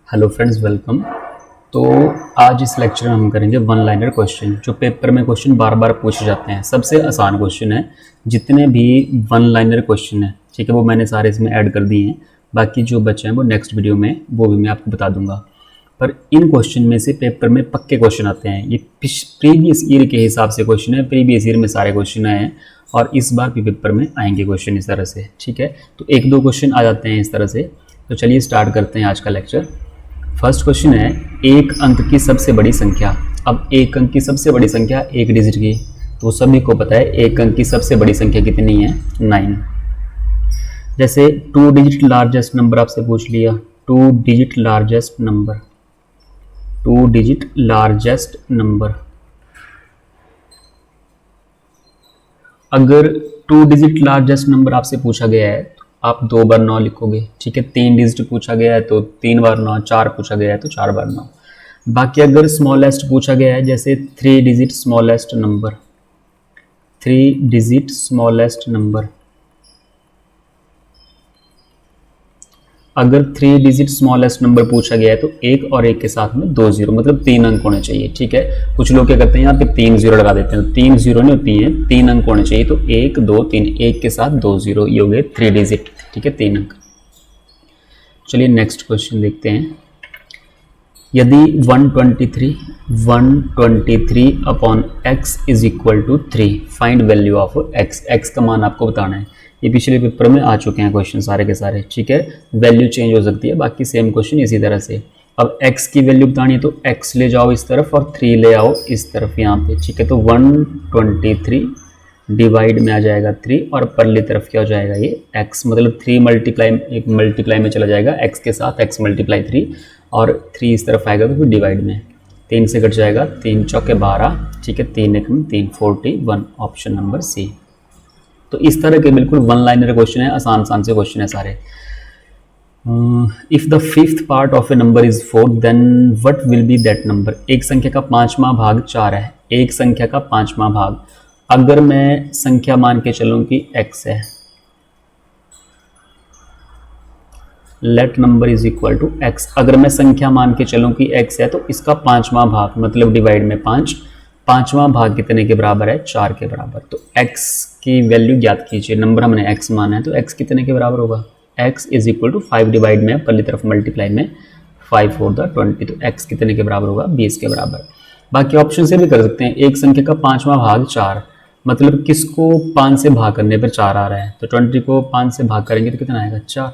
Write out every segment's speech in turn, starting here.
Hello friends, welcome. तो आज इस लेक्चर में हम करेंगे वन लाइनर क्वेश्चन, जो पेपर में क्वेश्चन बार बार पूछे जाते हैं। सबसे आसान क्वेश्चन है, जितने भी वन लाइनर क्वेश्चन है, ठीक है, वो मैंने सारे इसमें ऐड कर दिए हैं। बाकी जो बचे हैं वो नेक्स्ट वीडियो में वो भी मैं आपको बता दूंगा। पर इन क्वेश्चन में से पेपर में पक्के क्वेश्चन आते हैं। ये प्रीवियस ईयर के हिसाब से क्वेश्चन है, प्रीवियस ईयर में सारे क्वेश्चन आए हैं और इस बार भी पेपर में आएंगे क्वेश्चन इस तरह से, ठीक है। तो एक दो क्वेश्चन आ जाते हैं इस तरह से। तो चलिए स्टार्ट करते हैं आज का लेक्चर। फर्स्ट क्वेश्चन है, एक अंक की सबसे बड़ी संख्या। अब एक अंक की सबसे बड़ी संख्या एक डिजिट की, तो सभी को पता है एक अंक की सबसे बड़ी संख्या कितनी है, 9। जैसे 2 डिजिट लार्जेस्ट नंबर आपसे पूछ लिया, 2 digit largest number, 2 digit largest number. अगर 2 डिजिट लार्जेस्ट नंबर आपसे पूछा गया है तो आप 2 बार 9 लिखोगे, ठीक है। 3 डिजिट पूछा गया है तो 3 बार 9, 4 पूछा गया है तो 4 बार 9। बाकी अगर स्मॉलेस्ट पूछा गया है, जैसे 3 digit smallest number, 3 digit smallest number, अगर 3 डिजिट स्मॉलेस्ट नंबर पूछा गया है तो एक और एक के साथ में 2 जीरो, मतलब 3 अंक होने चाहिए, ठीक है। कुछ लोग क्या करते हैं, यहाँ पे 3 जीरो लगा देते हैं, 3 जीरो नहीं होती है, 3 अंक होने चाहिए। तो 1 2 3, एक के साथ 2 जीरो, ये हो गए 3 डिजिट, ठीक है, 3 अंक। चलिए नेक्स्ट क्वेश्चन देखते हैं। यदि 123 upon x is equal to 3, find value of x का मान आपको बताना है। ये पिछले पेपर में आ चुके हैं क्वेश्चन सारे के सारे, ठीक है। वैल्यू चेंज हो सकती है, बाकी सेम क्वेश्चन इसी तरह से। अब x की वैल्यू बतानी है तो x ले जाओ इस तरफ और 3 ले आओ इस तरफ यहाँ पे, ठीक है। तो 123 डिवाइड में आ जाएगा 3 और परली तरफ क्या हो जाएगा, ये x, मतलब 3 मल्टीप्लाई में चला जाएगा x के साथ, x मल्टीप्लाई 3, और 3 इस तरफ आएगा तो फिर डिवाइड में 3 से कट जाएगा, 3 चौके 12, ठीक है, 3 1 3, 41, ऑप्शन नंबर सी। तो इस तरह के बिल्कुल वन लाइनर क्वेश्चन है, आसान से क्वेश्चन है सारे। If the fifth part of A number is 4 then what will be that number. एक संख्या का 5वां भाग 4 है, एक संख्या का 5वां भाग। अगर मैं संख्या मान के चलूं कि x है, let number is equal to x। अगर मैं संख्या मान के चलूं कि x है तो इसका 5वां भाग, मतलब डिवाइड में 5, 5वां भाग कितने के बराबर है, 4 के बराबर। तो x की वैल्यू ज्ञात कीजिए। नंबर हमने x माना है तो x कितने के बराबर होगा, x is equal to 5 divide में, पहली तरफ मल्टीप्लाई में 5 4 20, तो x कितने के बराबर होगा, 20 के बराबर। बाकी ऑप्शन से भी कर सकते हैं। एक संख्या का 5वां भाग 4, मतलब किसको 5 से भाग करने पर 4 आ रहा है, तो 20 को 5 से भाग करेंगे तो कितना आएगा, 4।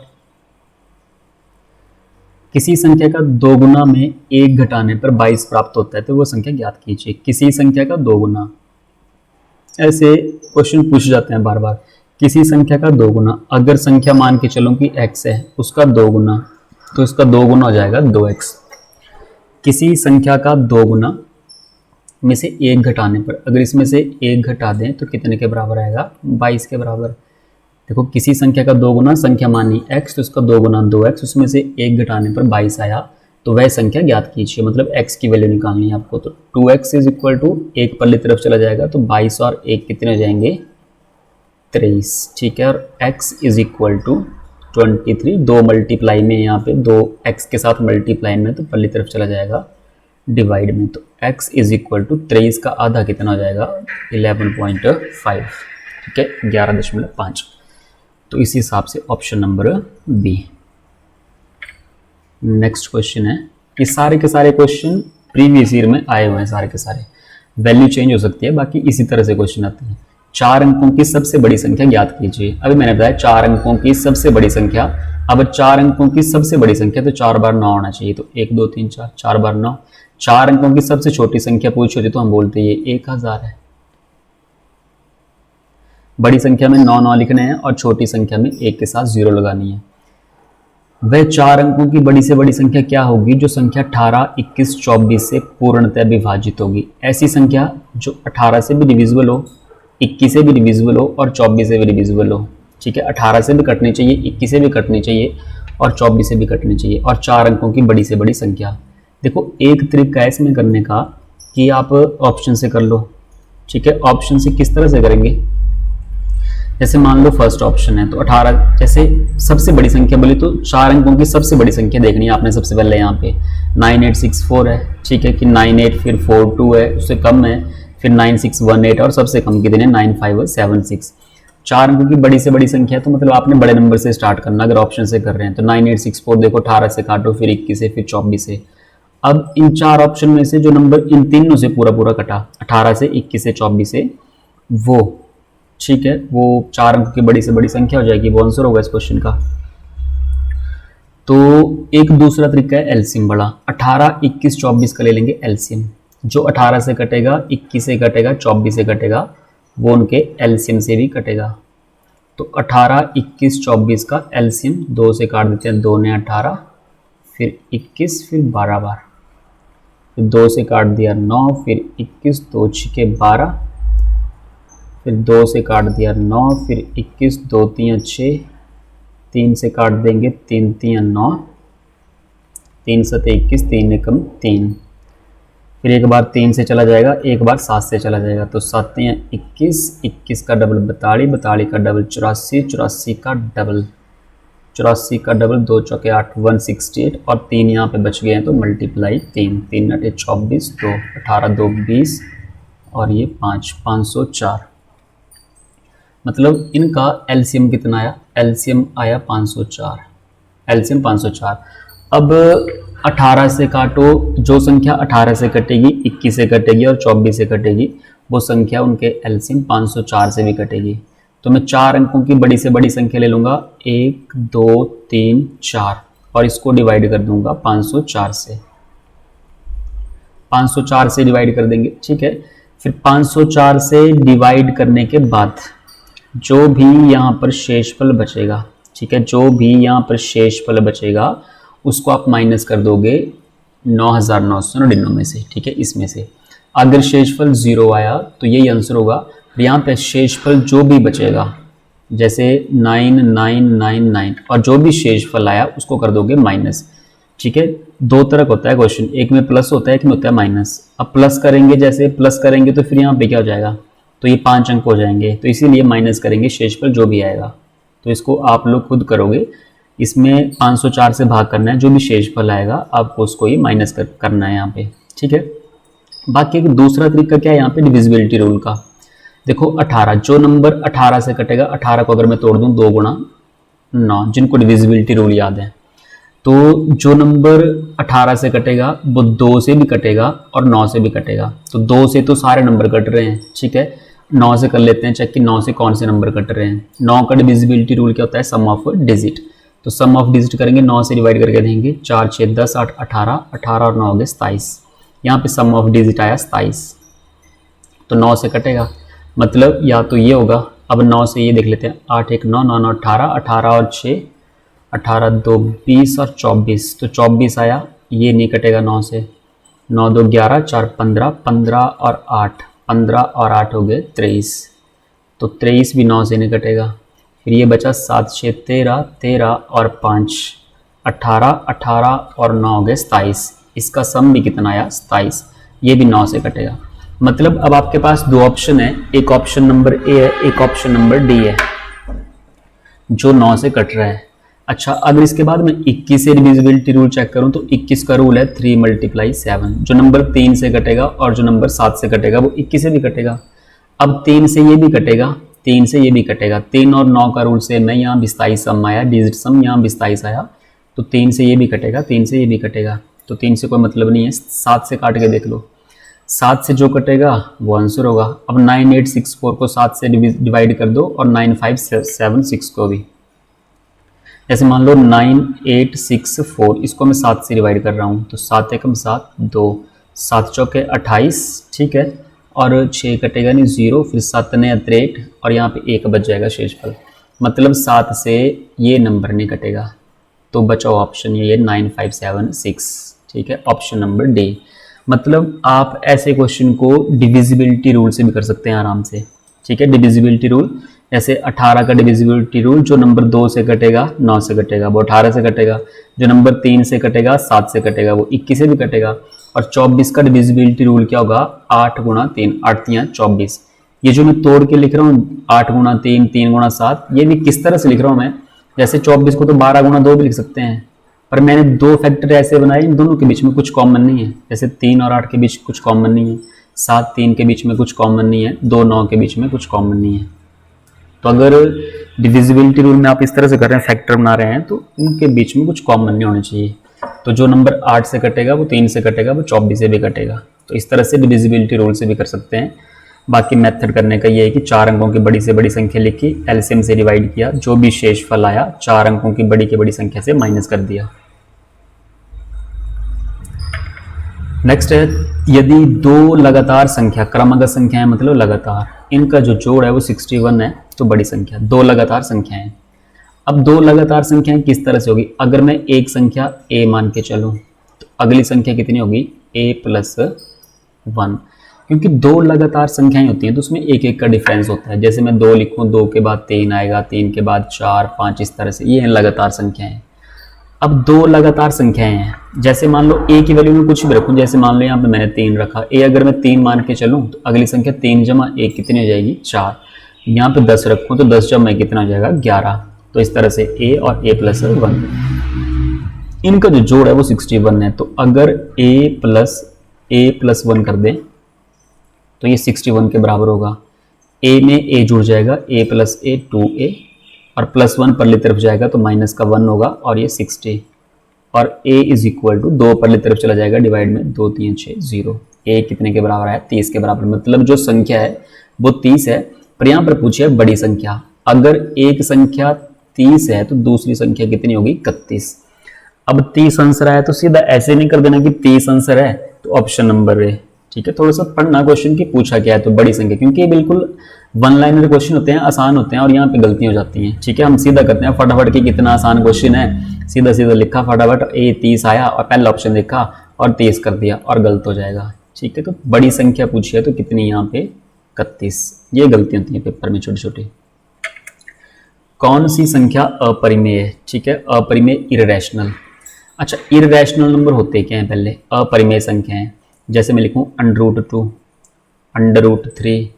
किसी संख्या का 2 गुना में 1 घटाने पर 22 प्राप्त होता है, तो वो संख्या ज्ञात कीजिए। किसी संख्या का 2 गुना, ऐसे क्वेश्चन पूछे जाते हैं बार बार। किसी संख्या का 2 गुना, अगर संख्या मान के चलो कि x है, उसका 2 गुना, तो इसका 2 गुना हो जाएगा 2x। किसी संख्या का 2 गुना में से 1 घटाने पर, अगर इसमें से 1 घटा दें तो कितने के बराबर आएगा, 22 के बराबर। देखो, किसी संख्या का 2 गुना, संख्या मानी x, तो इसका 2 गुना 2x, उसमें से 1 घटाने पर 22 आया, तो वह संख्या ज्ञात कीजिए, मतलब x की वैल्यू निकालनी है आपको। तो 2x इज इक्वल टू, एक पल्ली तरफ चला जाएगा तो 22 और 1 कितने हो जाएंगे, 23, ठीक है। और x is equal to 23, 2 multiply में, यहाँ पे 2 x के साथ मल्टीप्लाई में, तो पल्ली तरफ चला जाएगा डिवाइड में, तो x इज इक्वल टू 23 का आधा कितना हो जाएगा, 11.5, ठीक है, 11.5। तो इसी हिसाब से option number B. Next question है, ये सारे के सारे क्वेश्चन प्रीवियस ईयर में आए हुए हैं सारे के सारे। वैल्यू चेंज हो सकती है, बाकी इसी तरह से क्वेश्चन आते हैं। 4 अंकों की सबसे बड़ी संख्या ज्ञात कीजिए। अभी मैंने बताया 4 अंकों की सबसे बड़ी संख्या। अब 4 अंकों की सबसे बड़ी संख्या तो 4 बार 9 होना चाहिए, तो 1 2 3 4, 4 बार 9। 4 अंकों की सबसे छोटी संख्या पूछी होती तो हम बोलते ये 1000 है। बड़ी संख्या में 9 9 लिखने हैं और छोटी संख्या में 1 के साथ 0 लगानी है। वह 4 अंकों की बड़ी से बड़ी संख्या क्या होगी जो संख्या 18 21 24 से पूर्णतः विभाजित होगी। ऐसी संख्या जो 18 से भी डिविजिबल हो, 21 से भी डिविजिबल हो और 24 से भी डिविजिबल हो, ठीक है। 18 से भी कटनी चाहिए, 21 से भी कटनी चाहिए और 24 से भी कटनी चाहिए, और 4 अंकों की बड़ी से बड़ी संख्या। देखो, एक तरीका है इसमें करने का कि आप ऑप्शन से कर लो, ठीक है। ऑप्शन से किस तरह से करेंगे, जैसे मान लो फर्स्ट ऑप्शन है तो 18, जैसे सबसे बड़ी संख्या बोली तो 4 अंकों की सबसे बड़ी संख्या देखनी है आपने सबसे पहले। यहाँ पे 9864 है, ठीक है कि 98 फिर 42 है, उससे कम है, फिर 9618 और सबसे कम कितने 9576। 4 अंकों की बड़ी से बड़ी संख्या है तो मतलब आपने बड़े नंबर से स्टार्ट करना अगर ऑप्शन से कर रहे हैं तो 9864 देखो 18 से काटो, फिर 21 से, फिर 24 से। अब इन 4 ऑप्शन में से जो नंबर इन तीनों से पूरा पूरा कटा 18 से, 21 से, 24 से, वो ठीक है वो 4 अंक की बड़ी से बड़ी संख्या हो जाएगी, वो आंसर होगा इस क्वेश्चन का। तो एक दूसरा तरीका है एलसीएम बड़ा, 18, 21, 24 का ले लेंगे एलसीएम। जो 18 से कटेगा, 21 से कटेगा, 24 से कटेगा, वो उनके एलसीएम से भी कटेगा। तो 18, 21, 24 का एलसीएम 2 से काट देते हैं, 2 ने 18, फिर 21, फिर 12 बार, फिर 2 से काट दिया 9, फिर 21, 2 छिके 12, फिर 2 से काट दिया 9, फिर 21, 2 3 6, 3 से काट देंगे 3 3 9, 3 7 21, 3 एकम 3, फिर एक बार 3 से चला जाएगा, एक बार 7 से चला जाएगा, तो 7 21, 21 का डबल 42, 42 का डबल 84, 84 का डबल 84 का डबल 2 चौके 8, 168 और 3 यहाँ पे बच गए हैं तो मल्टीप्लाई 3, 3 9 24, 2 18 2 20 और ये 5, 504। मतलब इनका एलसीएम कितना आया, एलसीएम आया 504, एलसीएम 504। अब 18 से काटो, जो संख्या 18 से कटेगी, 21 से कटेगी और 24 से कटेगी, वो संख्या उनके एलसीएम 504 से भी कटेगी। तो मैं 4 अंकों की बड़ी से बड़ी संख्या ले लूँगा, 1 2 3 4 और इसको डिवाइड कर दूंगा 504 से, 504 से डिवाइड कर देंगे, ठीक है। फिर 504 से डिवाइड करने के बाद जो भी यहाँ पर शेषफल बचेगा, ठीक है, जो भी यहाँ पर शेषफल बचेगा उसको आप माइनस कर दोगे 9999 में से, ठीक है, इसमें से। अगर शेषफल 0 आया तो यही आंसर होगा। यहाँ पे शेषफल जो भी बचेगा जैसे 9999 और जो भी शेषफल आया उसको कर दोगे माइनस, ठीक है। 2 तरह होता है क्वेश्चन, एक में प्लस होता है, एक में होता है माइनस। अब प्लस करेंगे, जैसे प्लस करेंगे तो फिर यहाँ पे क्या हो जाएगा, तो ये 5 अंक हो जाएंगे, तो इसीलिए माइनस करेंगे शेषफल जो भी आएगा। तो इसको आप लोग खुद करोगे, इसमें 504 से भाग करना है, जो भी शेषफल आएगा आपको उसको ये माइनस करना है यहाँ पे, ठीक है। बाकी एक दूसरा तरीका क्या है यहाँ पे, डिविजिबिलिटी रूल का। देखो 18, जो नंबर 18 से कटेगा, 18 को अगर मैं तोड़ दूं 2 गुणा 9, जिनको डिविजिबिलिटी रूल याद है, तो जो नंबर 18 से कटेगा वो 2 से भी कटेगा और 9 से भी कटेगा। तो 2 से तो सारे नंबर कट रहे हैं, ठीक है। 9 से कर लेते हैं चेक कि 9 से कौन से नंबर कट रहे हैं। 9 का डिविजिबिलिटी रूल क्या होता है, सम ऑफ डिजिट। तो सम ऑफ डिजिट करेंगे, 9 से डिवाइड करके देंगे, 4 6 10 8 18, 18 और 9 हो गए 27। यहाँ पे सम ऑफ डिजिट आया 27, तो 9 से कटेगा, मतलब या तो ये होगा। अब 9 से ये देख लेते हैं, 8 1 9 9 9 18, 18 और 6 18 2 20 और 24, तो 24 आया, ये नहीं कटेगा 9 से। 9 2 11 4 15, 15 और 8, 15 और 8 हो गए 23, तो 23 भी 9 से नहीं कटेगा। फिर ये बचा 7 6 13, 13 और 5 18, 18 और 9 हो गए 27। इसका सम भी कितना आया 27, ये भी 9 से कटेगा। मतलब अब आपके पास 2 ऑप्शन है, एक ऑप्शन नंबर ए है, एक ऑप्शन नंबर डी है, जो 9 से कट रहा है। अच्छा, अगर इसके बाद मैं 21 से डिविजिबिलिटी रूल चेक करूं तो 21 का रूल है 3 × 7। जो नंबर 3 से कटेगा और जो नंबर 7 से कटेगा वो 21 से भी कटेगा। अब 3 से ये भी कटेगा, 3 से ये भी कटेगा। 3 और 9 का रूल से मैं यहाँ 27 सम आया, डिजिट सम यहाँ 27 आया, तो 3 से ये भी कटेगा, 3 से ये भी कटेगा, तो 3 से कोई मतलब नहीं है। 7 से काट के देख लो, 7 से जो कटेगा वो आंसर होगा। अब 9864 को 7 से डिवाइड कर दो और 9576 को भी। जैसे मान लो 9864, इसको मैं 7 से डिवाइड कर रहा हूँ, तो 7 एकम 7 2, 7 चौके 28, ठीक है, और 6 कटेगा नहीं 0, फिर 7 ने 63 और यहाँ पे 1 बच जाएगा शेषफल। मतलब 7 से ये नंबर नहीं कटेगा, तो बचा ऑप्शन ये 9576, ठीक है, ऑप्शन नंबर डी। मतलब आप ऐसे क्वेश्चन को डिविजिबिलिटी रूल से भी कर सकते हैं आराम से, ठीक है। डिविजिबिलिटी रूल जैसे 18 का डिविजिबिलिटी रूल, जो नंबर 2 से कटेगा 9 से कटेगा वो 18 से कटेगा, जो नंबर 3 से कटेगा 7 से कटेगा वो 21 से भी कटेगा। और 24 का डिविजिबिलिटी रूल क्या होगा, 8 × 3, 8 3 24, ये जो मैं तोड़ के लिख रहा हूँ 8 गुणा 3, 3 गुणा 7, ये भी किस तरह से लिख रहा हूँ मैं, जैसे 24 को तो 12 गुणा 2 भी लिख सकते हैं, पर मैंने दो फैक्टर ऐसे बनाए इन दोनों के बीच में कुछ कॉमन नहीं है। जैसे 3 और 8 के बीच कुछ कॉमन नहीं है, 7 3 के बीच में कुछ कॉमन नहीं है, 2 9 के बीच में कुछ कॉमन नहीं है। तो अगर डिविजिबिलिटी रूल में आप इस तरह से कर रहे हैं, फैक्टर बना रहे हैं, तो उनके बीच में कुछ कॉमन नहीं होना चाहिए। तो जो नंबर 8 से कटेगा वो 3 से कटेगा, वो 24 से भी कटेगा। तो इस तरह से डिविजिबिलिटी रूल से भी कर सकते हैं। बाकी मेथड करने का ये है कि 4 अंकों की बड़ी से बड़ी संख्या लिखी, एलसीएम से डिवाइड किया, जो भी शेषफल आया 4 अंकों की बड़ी संख्या से माइनस कर दिया। नेक्स्ट है, यदि दो लगातार संख्या, क्रमगत संख्या है मतलब लगातार, इनका जो जोड़ है वो 61 है, तो बड़ी संख्या, दो लगातार संख्याएं। अब दो लगातार संख्याएं किस तरह से होगी, अगर मैं एक संख्या a मान के चलूं तो अगली संख्या कितनी होगी a+1, क्योंकि दो लगातार संख्याएं होती हैं तो उसमें एक एक का डिफरेंस होता है। जैसे मैं 2 लिखूं, 2 के बाद 3 आएगा, 3 के बाद 4 5, इस तरह से, ये लगातार संख्याएं। अब दो लगातार संख्याएं हैं, जैसे मान लो a की वैल्यू में कुछ भी रखूं, जैसे मान लो यहाँ पे मैंने 3 रखा, a अगर मैं 3 मान के चलूं तो अगली संख्या 3 जमा 1 कितनी हो जाएगी 4। यहाँ पे 10 रखूं तो 10 जमा 1 कितना हो जाएगा 11। तो इस तरह से a और a+1, इनका जो जोड़ है वो 61 है। तो अगर a+1 कर दें तो ये 61 के बराबर होगा। a में a जुड़ जाएगा, a+a 2a, और +1 परली तरफ जाएगा तो माइनस का 1 होगा, और ये 60, और a इज इक्वल टू 2 परली तरफ चला जाएगा, डिवाइड में 2 3 6 0। a कितने के बराबर है 30 के बराबर, मतलब जो संख्या है वो 30 है। पर यहाँ पर पूछे बड़ी संख्या, अगर एक संख्या 30 है तो दूसरी संख्या कितनी होगी 31। अब 30 आंसर आया तो सीधा ऐसे नहीं कर देना कि 30 आंसर है तो ऑप्शन नंबर ए। ठीक है, थोड़ा सा पढ़ना क्वेश्चन की पूछा क्या है तो बड़ी संख्या, क्योंकि ये बिल्कुल वन लाइनर क्वेश्चन होते हैं, आसान होते हैं और यहाँ पे गलतियां हो जाती हैं। ठीक है, हम सीधा करते हैं फटाफट कि कितना आसान क्वेश्चन है, सीधा सीधा लिखा फटाफट, ए 30 आया और पहला ऑप्शन देखा और 30 कर दिया और गलत हो जाएगा। ठीक है, तो बड़ी संख्या पूछी है तो कितनी यहाँ पे 31। ये गलतियां होती हैं पेपर में छोटी छोटी। कौन सी संख्या अपरिमेय है? ठीक है, अपरिमेय इररेशनल। अच्छा, इररेशनल नंबर होते क्या हैं पहले, अपरिमेय संख्याएं। जैसे मैं लिखूं √2, √3,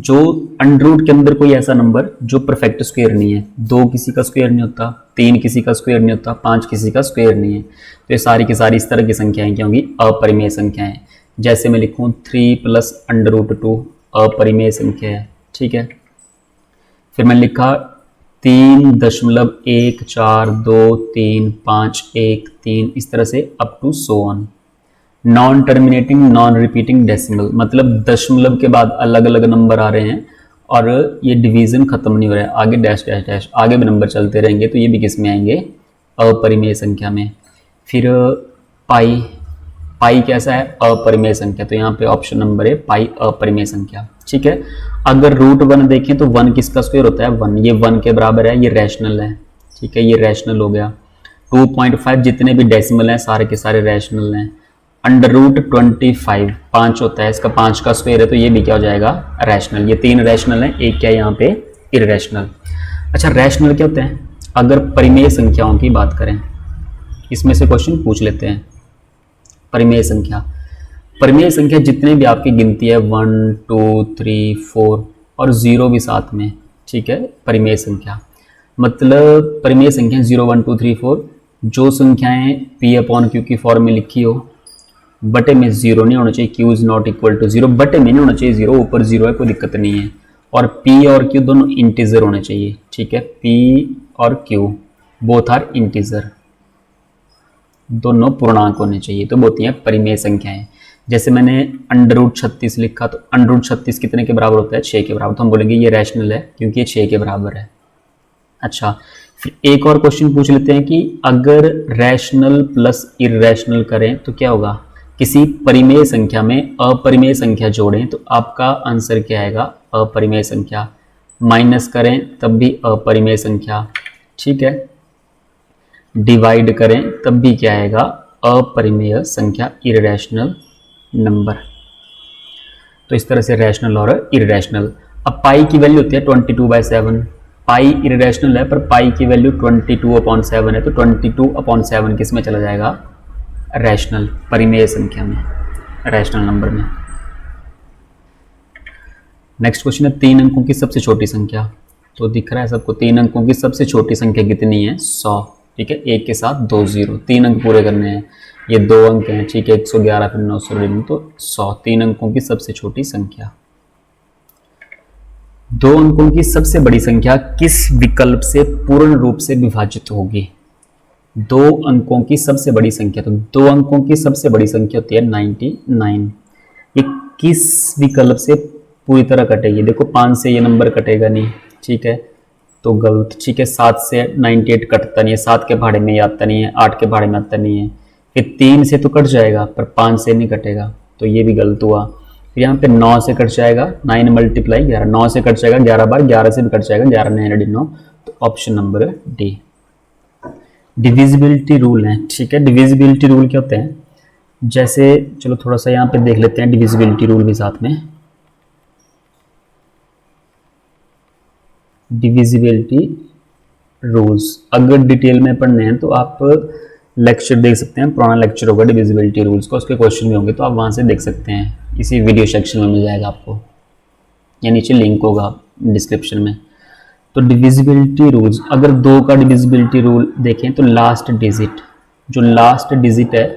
जो अंडर के अंदर कोई ऐसा नंबर जो परफेक्ट स्क्वायर नहीं है, 2 किसी का स्क्वायर नहीं होता, 3 किसी का स्क्वायर नहीं होता, 5 किसी का स्क्वायर नहीं है, तो ये सारी की सारी इस तरह की संख्याएं क्या होंगी, अपरिमेय संख्याएं। जैसे मैं लिखूं 3 + √2 अपरिमेय संख्या है। ठीक है, फिर मैं लिखा 3.142351 इस तरह से up to so on. Non terminating non repeating decimal, मतलब दशमलव के बाद अलग अलग नंबर आ रहे हैं और ये डिवीजन खत्म नहीं हो रहा है, आगे डैश डैश डैश आगे भी नंबर चलते रहेंगे, तो ये भी किस में आएंगे, अपरिमेय संख्या में। फिर पाई, पाई कैसा है, अपरिमेय संख्या, तो यहाँ पे ऑप्शन नंबर है पाई अपरिमेय संख्या। ठीक है, अगर √1 देखें तो 1 किसका स्क्वायर होता है 1, ये 1 के बराबर है, ये रैशनल है। ठीक है, ये रैशनल हो गया। 2.5 जितने भी डेसिमल हैं सारे के सारे रैशनल हैं। √25 5 होता है, इसका 5 का स्क्वायर है, तो ये भी क्या हो जाएगा रैशनल। ये 3 रैशनल हैं, एक क्या है यहाँ पे इररेशनल। अच्छा, रैशनल क्या होते हैं, अगर परिमेय संख्याओं की बात करें, इसमें से क्वेश्चन पूछ लेते हैं। परिमेय संख्या, परिमेय संख्या जितने भी आपकी गिनती है 1 2 3 4 और 0 भी साथ में। ठीक है, परिमेय संख्या मतलब परिमेय संख्या 0 1 2 3 4 जो संख्याएं P/Q की फॉर्म में लिखी हो, बटे में 0 नहीं होना चाहिए, Q is not equal to 0, बटे में नहीं होना चाहिए 0, ऊपर 0 है कोई दिक्कत नहीं है, और P और Q दोनों इंटीजर होने चाहिए। ठीक है, P और Q बोथ आर इंटीजर, दोनों पूर्णांक होने चाहिए, तो होती हैं परिमेय संख्याएं। जैसे मैंने √36 लिखा तो √36 कितने के बराबर होता है 6 के बराबर, तो हम बोलेंगे ये रैशनल है क्योंकि ये 6 के बराबर है। अच्छा, फिर एक और क्वेश्चन पूछ लेते हैं कि अगर रैशनल प्लस इररेशनल करें तो क्या होगा, किसी परिमेय संख्या में अपरिमेय संख्या जोड़ें तो आपका आंसर क्या आएगा, अपरिमेय संख्या। माइनस करें तब भी अपरिमेय संख्या। ठीक है, डिवाइड करें तब भी क्या आएगा, अपरिमेय संख्या, इररेशनल नंबर। तो इस तरह से रैशनल और इररेशनल। अब पाई की वैल्यू होती है 22/7, पाई इररेशनल है पर पाई की वैल्यू 22/7 है, तो 22/7 किस में चला जाएगा, रैशनल परिमेय संख्या में, रैशनल नंबर में। नेक्स्ट क्वेश्चन है 3 अंकों की सबसे छोटी संख्या। तो दिख रहा है सबको 3 अंकों की सबसे छोटी संख्या कितनी है? 100। ठीक है, एक के साथ 2 0, 3 अंक पूरे करने हैं। ये 2 अंक हैं, ठीक है, 111 फिर 999 तो 100। 3 अंकों की सबसे छोटी संख्या। 2 अंकों की सबसे बड़ी संख्या किस विकल्प से पूर्ण रूप से विभाजित होगी? 2 अंकों की सबसे बड़ी संख्या, तो 2 अंकों की सबसे बड़ी संख्या होती है 99। ये किस विकल्प से पूरी तरह कटेगी? देखो 5 से ये नंबर कटेगा नहीं, ठीक है, तो गलत। ठीक है, 7 से 98 कटता नहीं है, 7 के भाड़े में आता नहीं है, 8 के भाड़े में आता नहीं है। फिर 3 से तो कट जाएगा पर 5 से नहीं कटेगा, तो ये भी गलत हुआ। फिर यहाँ पे 9 से कट जाएगा, 9 मल्टीप्लाई 11, 9 से कट जाएगा 11 बार, 11 से भी कट जाएगा, 11 9 9, तो option number D. Divisibility rule है, ठीक है। डिविजिबिलिटी रूल क्या होते हैं? जैसे चलो थोड़ा सा यहाँ पे देख लेते हैं डिविजिबिलिटी रूल भी साथ में। डिविजिबिलिटी रूल्स अगर डिटेल में पढ़ने हैं तो आप लेक्चर देख सकते हैं, पुराना लेक्चर होगा डिविजिबिलिटी रूल्स का, उसके क्वेश्चन भी होंगे तो आप वहाँ से देख सकते हैं, इसी वीडियो सेक्शन में मिल जाएगा आपको, या नीचे लिंक होगा डिस्क्रिप्शन में। तो डिविजिबिलिटी रूल्स, अगर 2 का डिविजिबिलिटी रूल देखें तो लास्ट डिजिट, जो लास्ट डिजिट है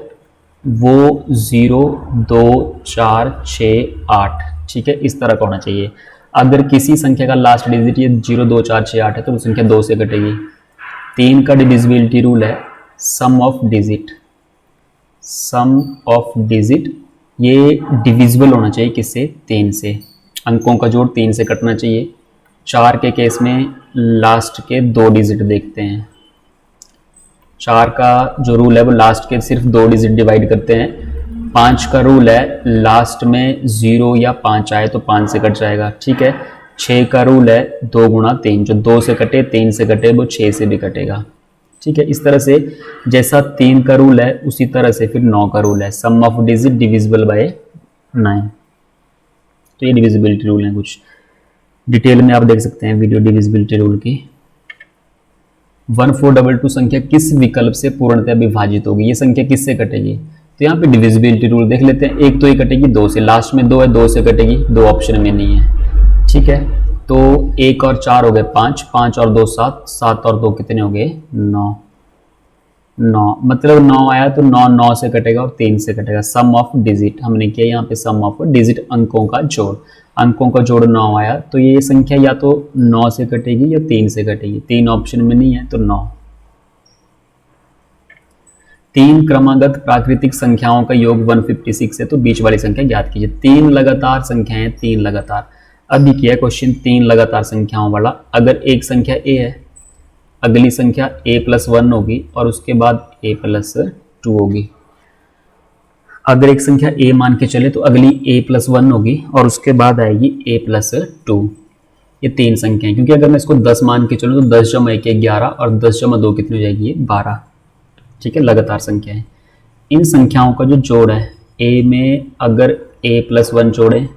वो 0 2 4 6 8, ठीक है, इस तरह का होना चाहिए। अगर किसी संख्या का लास्ट डिजिट ये 0 2 4 6 8 है तो वो संख्या 2 से कटेगी। 3 का डिविजिबिलिटी रूल है sum of digit, sum of digit ये डिविजिबल होना चाहिए किससे? 3 से। अंकों का जोड़ 3 से कटना चाहिए। 4 के केस में लास्ट के 2 डिजिट देखते हैं। 4 का जो रूल है वो लास्ट के सिर्फ 2 डिजिट डिवाइड करते हैं। 5 का रूल है लास्ट में 0 या 5 आए तो 5 से कट जाएगा, ठीक है। 6 का रूल है 2 गुणा 3, जो 2 से कटे 3 से कटे वो 6 से भी कटेगा, ठीक है। इस तरह से जैसा 3 का रूल है उसी तरह से फिर 9 का रूल है sum of digit divisible by 9। तो ये डिविजिबिलिटी रूल है, कुछ डिटेल में आप देख सकते हैं वीडियो डिविजिबिलिटी रूल की। 1422 संख्या किस विकल्प से पूर्णतः विभाजित होगी? ये संख्या किससे कटेगी? तो यहाँ पे डिविजिबिलिटी रूल देख लेते हैं। एक तो ये कटेगी 2 से, लास्ट में 2 है, 2 से कटेगी, 2 ऑप्शन में नहीं है, ठीक है। तो 1 और 4 हो गए 5, 5 और 2 7, 7 और 2 कितने हो गए? 9, 9 मतलब 9 आया तो 9 9 से कटेगा और 3 से कटेगा। सम ऑफ डिजिट हमने किया यहाँ पे, सम ऑफ डिजिट अंकों का जोड़, अंकों का जोड़ 9 आया तो ये संख्या या तो 9 से कटेगी या 3 से कटेगी, 3 ऑप्शन में नहीं है तो 9। 3 क्रमागत प्राकृतिक संख्याओं का योग 156 है तो बीच वाली संख्या ज्ञात कीजिए। 3 लगातार संख्याएं, 3 लगातार, अभी किया क्वेश्चन 3 लगातार संख्याओं वाला। अगर एक संख्या a है, अगली संख्या a+1 होगी और उसके बाद a+2 होगी। अगर एक संख्या a मान के चले तो अगली a+1 होगी और उसके बाद आएगी a+2। ये 3 संख्याएं, क्योंकि अगर मैं इसको 10 मान के चलूँ तो 10 जमा 1 11 और 10 जमा 2 कितनी हो जाएगी? ये 12, ठीक है, लगातार संख्या है। इन संख्याओं का जो जोड़ है a में अगर a+1 जोड़ें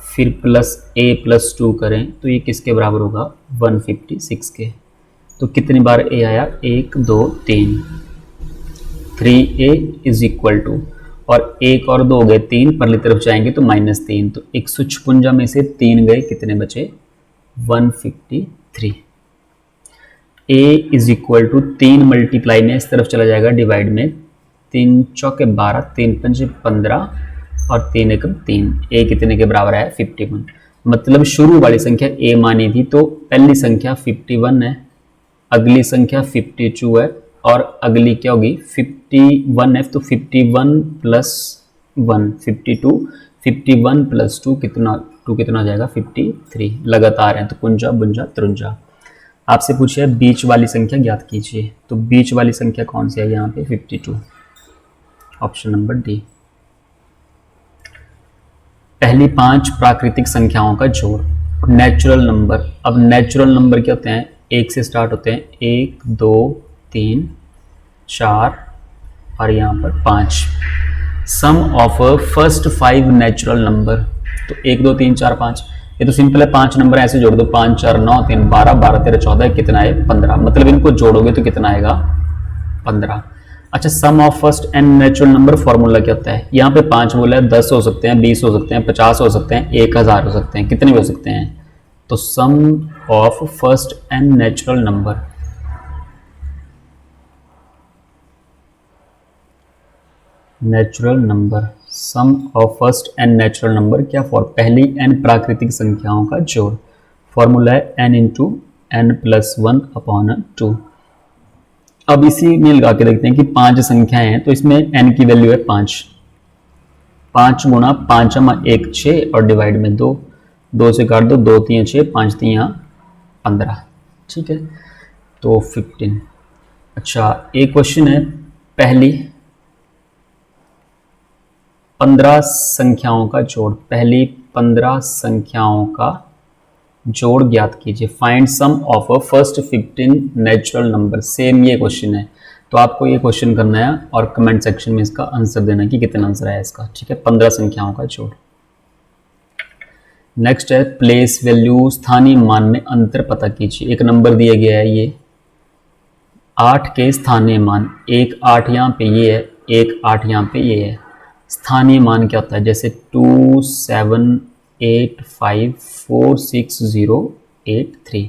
फिर प्लस a+2 करें तो ये किसके बराबर होगा? 156 के। तो कितनी बार a आया? 1 2 3, 3a इज इक्वल टू, और 1 और 2 हो गए 3, परली तरफ जाएंगे तो -3, तो 156 में से 3 गए, कितने बचे? 153। a is equal to 3 multiply में इस तरफ चला जाएगा डिवाइड में, 3 चौके 12, 3 पंजे 15 और 3 एकम 3, a कितने के बराबर है? 51। मतलब शुरू वाली संख्या a मानी थी तो पहली संख्या 51 है, अगली संख्या 52 है और अगली क्या होगी? 51 है, तो 51 प्लस 1 52, 51 प्लस 2 कितना? 2 कितना हो जाएगा? 53। लगातार है तो कुंजा बुंजा त्रुंजा। आपसे पूछे बीच वाली संख्या ज्ञात कीजिए, तो बीच वाली संख्या कौन सी है यहाँ पे? 52, ऑप्शन नंबर डी। पहली 5 प्राकृतिक संख्याओं का जोड़, नेचुरल नंबर। अब नेचुरल नंबर क्या होते हैं? 1 से स्टार्ट होते हैं, 1 2 3 4 और यहाँ पर 5। सम ऑफ फर्स्ट 5 नेचुरल नंबर, तो 1 2 3 4 5, ये तो सिंपल है, 5 नंबर ऐसे जोड़ दो, 5 4 9 3 12, 12 13 14, कितना है? 15। मतलब इनको जोड़ोगे तो कितना आएगा? 15। अच्छा, sum of first n natural number formula क्या होता है? यहाँ पे 5 बोला है, 10 हो सकते हैं, 20 हो सकते हैं, 50 हो सकते हैं, 1000 हो सकते हैं, कितने भी हो सकते हैं। तो sum of first n natural number, natural number, sum of first n natural number क्या पहली एन प्राकृतिक संख्याओं का जोड़। फॉर्मूला है n into n plus 1 upon 2। अब इसी में लगा के देखते हैं कि 5 संख्याएं हैं, तो इसमें n की वैल्यू है 5। 5 गुणा 5 1 6 और डिवाइड में 2, 2 से काट दो, 2 3 6, 5 3 15। ठीक है, तो 15। अच्छा, एक क्वेश्चन है, पहली 15 संख्याओं का जोड़, पहली 15 संख्याओं का जोड़ ज्ञात कीजिए। Find sum of a first 15 natural number. Same ये क्वेश्चन है, तो आपको ये क्वेश्चन करना है और कमेंट सेक्शन में इसका आंसर देना कि कितना आंसर आया इसका। ठीक है, 15 संख्याओं का जोड़। नेक्स्ट है प्लेस वैल्यू, स्थानीय मान में अंतर पता कीजिए। एक नंबर दिया गया है, ये 8 के स्थानीय मान, एक 8 यहाँ पे ये है, एक 8 यहाँ पे ये है। स्थानीय मान क्या होता है? जैसे 2 7 8 5 4 6 0 8 3।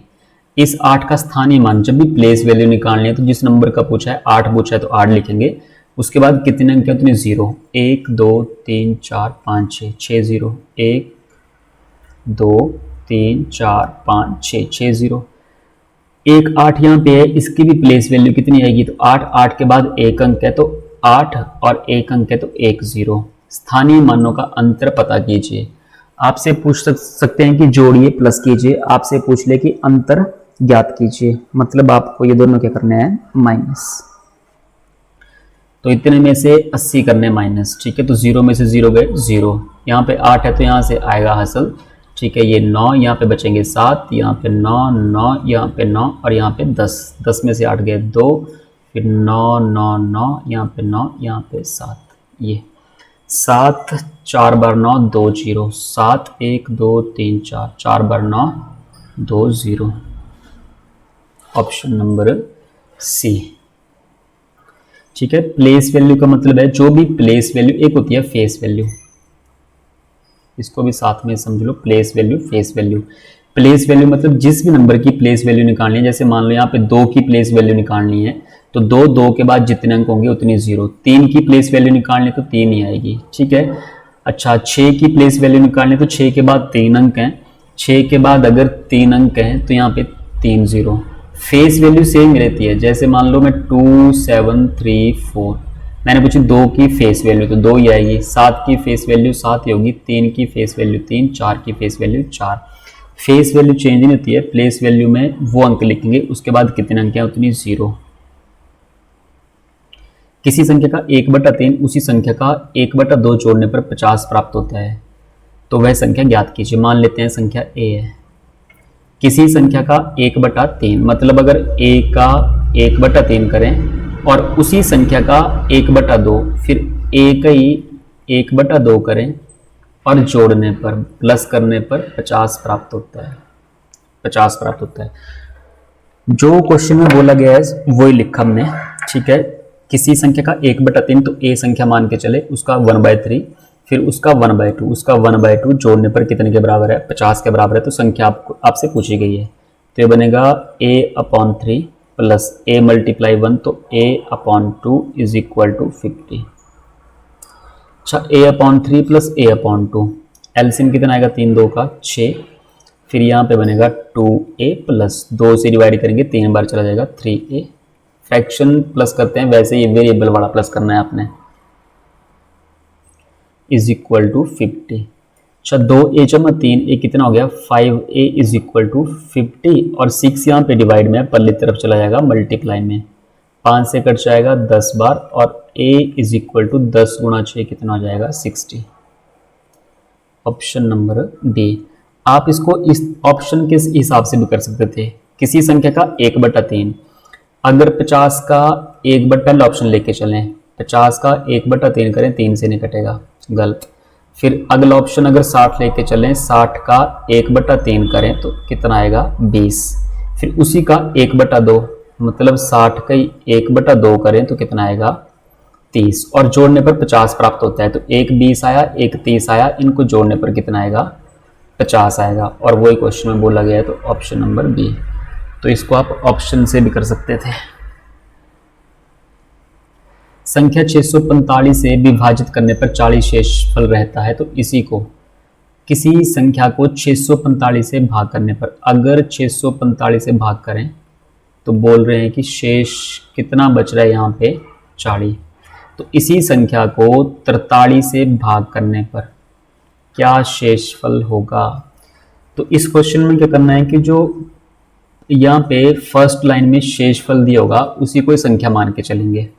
इस 8 का स्थानीय मान, जब भी प्लेस वैल्यू निकालनी है तो जिस नंबर का पूछा है 8 पूछा है तो 8 लिखेंगे। उसके बाद कितने अंक है? उतने 0, 1 2 3 4 5 6, 6 0, 1 2 3 4 5 6, 6 0। एक 8 यहाँ पे है, इसकी भी प्लेस वैल्यू कितनी आएगी? तो 8, 8 के बाद एक अंक है तो 8 और एक अंक है तो 1 0। स्थानीय मानों का अंतर पता कीजिए। आपसे पूछ सकते हैं कि जोड़िए प्लस कीजिए, आपसे पूछ ले कि अंतर ज्ञात कीजिए, मतलब आपको ये दोनों क्या करने हैं? माइनस। तो इतने में से 80 करने माइनस। ठीक है, तो 0 में से 0 गए 0। यहाँ पे 8 है तो यहाँ से आएगा हासिल। ठीक है, ये 9, यहाँ पे बचेंगे 7, यहाँ पे 9 9, यहाँ पे 9 और यहाँ पे 10। 10 में से 8 गए 2, फिर 9 9 9, यहाँ पे 9, यहाँ पे 7। ये 7 4 बार 9 2 0, 7 1 2 3 4, 4 बार 9 2 0। Option number C. ठीक है, प्लेस वैल्यू का मतलब है जो भी प्लेस वैल्यू, एक होती है फेस वैल्यू, इसको भी साथ में समझ लो। Place value, face value. Place value मतलब जिस भी नंबर की प्लेस वैल्यू निकालनी है, जैसे मान लो यहाँ पे 2 की प्लेस वैल्यू निकालनी है तो 2 2 के बाद जितने अंक होंगे उतनी 0। 3 की प्लेस वैल्यू निकालनी तो 3 ही आएगी। ठीक है, अच्छा 6 की प्लेस वैल्यू निकालनी तो 6 के बाद 3 अंक हैं, 6 के बाद अगर 3 अंक हैं तो यहाँ पे 3 0। फेस वैल्यू सेम रहती है, जैसे मान लो मैं 2 7 3 4, मैंने पूछी 2 की फेस वैल्यू तो 2 ही आएगी, 7 की फेस वैल्यू 7 ही होगी, 3 की फेस वैल्यू 3, 4 की face value 4। Face value change नहीं होती है, प्लेस वैल्यू में वो अंक लिखेंगे, उसके बाद कितने अंक हैं उतनी 0। किसी संख्या का 1/3 उसी संख्या का 1/2 जोड़ने पर 50 प्राप्त होता है, तो वह संख्या ज्ञात कीजिए। मान लेते हैं संख्या a है। किसी संख्या का 1/3 मतलब अगर a का 1/3 करें और उसी संख्या का 1/2, फिर a का ही 1/2 करें और जोड़ने पर, प्लस करने पर 50 प्राप्त होता है। 50 प्राप्त होता है। जो क्वेश्चन में बोला गया है वही लिखा हमने। ठीक है, किसी संख्या का 1/3 तो a संख्या मान के चले, उसका 1/3, फिर उसका 1/2, उसका 1/2 जोड़ने पर कितने के बराबर है? 50 के बराबर है। तो संख्या आपसे पूछी गई है, तो ये बनेगा a/3 प्लस a × 1 तो a/2 इज इक्वल टू 50। अच्छा, a/3 प्लस a/2, एलसीएम कितना आएगा? 3 2 का 6, फिर यहाँ पे बनेगा 2a प्लस 2 से डिवाइड करेंगे 3 बार चला जाएगा 3a। फ्रैक्शन प्लस करते हैं, वैसे ये वेरिएबल वाला प्लस करना है आपने, इज इक्वल टू 50। अच्छा, 2a × 3a कितना हो गया? 5a इज इक्वल टू 50 और 6 यहाँ पे डिवाइड में, पल्ले तरफ चला जाएगा मल्टीप्लाई में, 5 से कट जाएगा 10 बार और a इज इक्वल टू 10 × 6 कितना हो जाएगा? 60। Option number D. आप इसको इस ऑप्शन के हिसाब से भी कर सकते थे। किसी संख्या का 1/3, अगर 50 का 1 पहले ऑप्शन लेके चलें, 50 का 1/3 करें, 3 से नहीं कटेगा, गलत। फिर अगला ऑप्शन अगर 60 लेके चलें, 60 का 1/3 करें तो कितना आएगा? 20। फिर उसी का 1/2 मतलब 60 का 1/2 करें तो कितना आएगा? 30 और जोड़ने पर 50 प्राप्त होता है। तो एक 20 आया, एक 30 आया, इनको जोड़ने पर कितना आएगा? 50 आएगा। और वही क्वेश्चन में बोला गया है, तो ऑप्शन नंबर बी। तो इसको आप ऑप्शन से भी कर सकते थे। संख्या 645 से विभाजित करने पर 40 शेषफल रहता है। तो इसी को, किसी संख्या को 645 से भाग करने पर, अगर 645 से भाग करें तो बोल रहे हैं कि शेष कितना बच रहा है यहाँ पे? 40। तो इसी संख्या को 43 से भाग करने पर क्या शेषफल होगा? तो इस क्वेश्चन में क्या करना है कि जो यहाँ पे फर्स्ट लाइन में शेषफल दिया होगा उसी को संख्या मान के चलेंगे।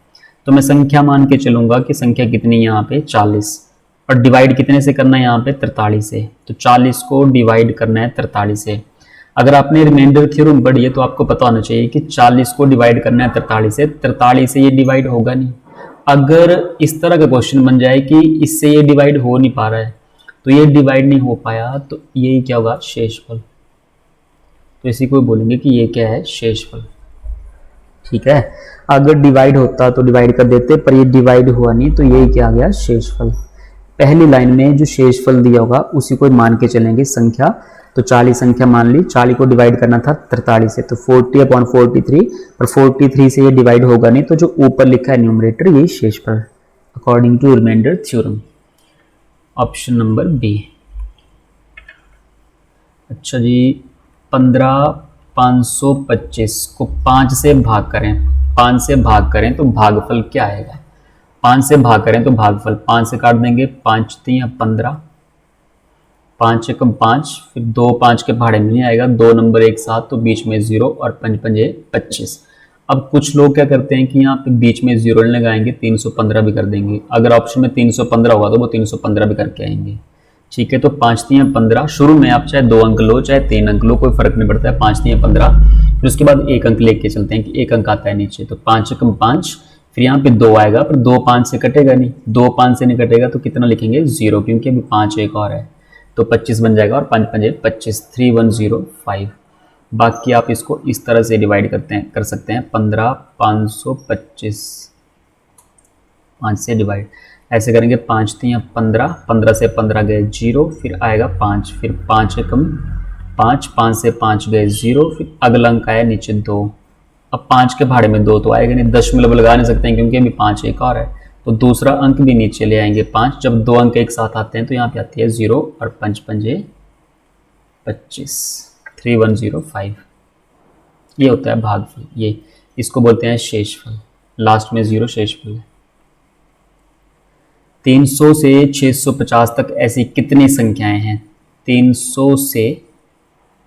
तो मैं संख्या मान के चलूंगा कि संख्या कितनी है यहाँ पे? 40। और डिवाइड कितने से करना है यहाँ पे? 43 से। तो 40 को डिवाइड करना है 43 से। अगर आपने रिमाइंडर थ्योरम पढ़ी है तो आपको पता होना चाहिए कि 40 को डिवाइड करना है 43 से। 43 से ये डिवाइड होगा नहीं। अगर इस तरह का क्वेश्चन बन जाए कि इससे ये डिवाइड हो नहीं पा रहा है, तो ये डिवाइड नहीं हो पाया, तो यही क्या होगा? शेषफल। तो इसी को बोलेंगे कि ये क्या है? शेषफल। ठीक है, अगर डिवाइड होता तो डिवाइड कर देते, पर ये डिवाइड हुआ नहीं, तो यही क्या आ गया? शेषफल। पहली लाइन में जो शेषफल दिया होगा उसी को मान के चलेंगे संख्या। तो 40 संख्या मान ली, 40 को डिवाइड करना था 43 से, तो 40/43, और 43 से ये डिवाइड होगा नहीं, तो जो ऊपर लिखा है न्यूमरेटर यही शेषफल, according to remainder theorem. Option number B. अच्छा जी, 15/525 को 5 से भाग करें, 5 से भाग करें तो भागफल क्या आएगा? 5 से भाग करें तो भागफल 5 से काट देंगे, 5 3 15, 5 एकम 5, फिर 2 5 के भाड़े में नहीं आएगा, 2 नंबर एक साथ, तो बीच में 0 और 5 5 25। अब कुछ लोग क्या करते हैं कि यहाँ पे बीच में 0 लगाएंगे, 315 भी कर देंगे। अगर ऑप्शन में 315 होगा तो वो 315 भी करके आएंगे। ठीक है, तो 5 3 15, शुरू में आप चाहे 2 अंक लो चाहे 3 अंक लो, कोई फर्क नहीं पड़ता है। 5 3 15, फिर उसके बाद 1 अंक लेके चलते हैं कि 1 अंक आता है नीचे, तो 5 एकम 5, फिर यहाँ पे 2 आएगा, पर 2 5 से कटेगा नहीं, 2 5 से नहीं कटेगा, तो कितना लिखेंगे? 0, क्योंकि अभी 5 एक और है, तो 25 बन जाएगा, और 5 5 25, 3105। बाकी आप इसको इस तरह से डिवाइड कर सकते हैं, 15/525, 5 से डिवाइड ऐसे करेंगे। 5 3 15, 15 से 15 गए 0, फिर आएगा 5, फिर 5 एकम 5, 5 से 5 गए 0, फिर अगला अंक आया नीचे 2। अब 5 के भाड़े में 2 तो आएगा नहीं, दशमलव लगा नहीं सकते हैं क्योंकि अभी 5 एक और है, तो दूसरा अंक भी नीचे ले आएंगे 5। जब 2 अंक एक साथ आते हैं तो यहाँ पे आती है 0 और 5 5 25, 3105। ये होता है भागफल, ये इसको बोलते हैं शेषफल। लास्ट में 0 शेषफल है। 300 से 650 तक ऐसी कितनी संख्याएं हैं? 300 से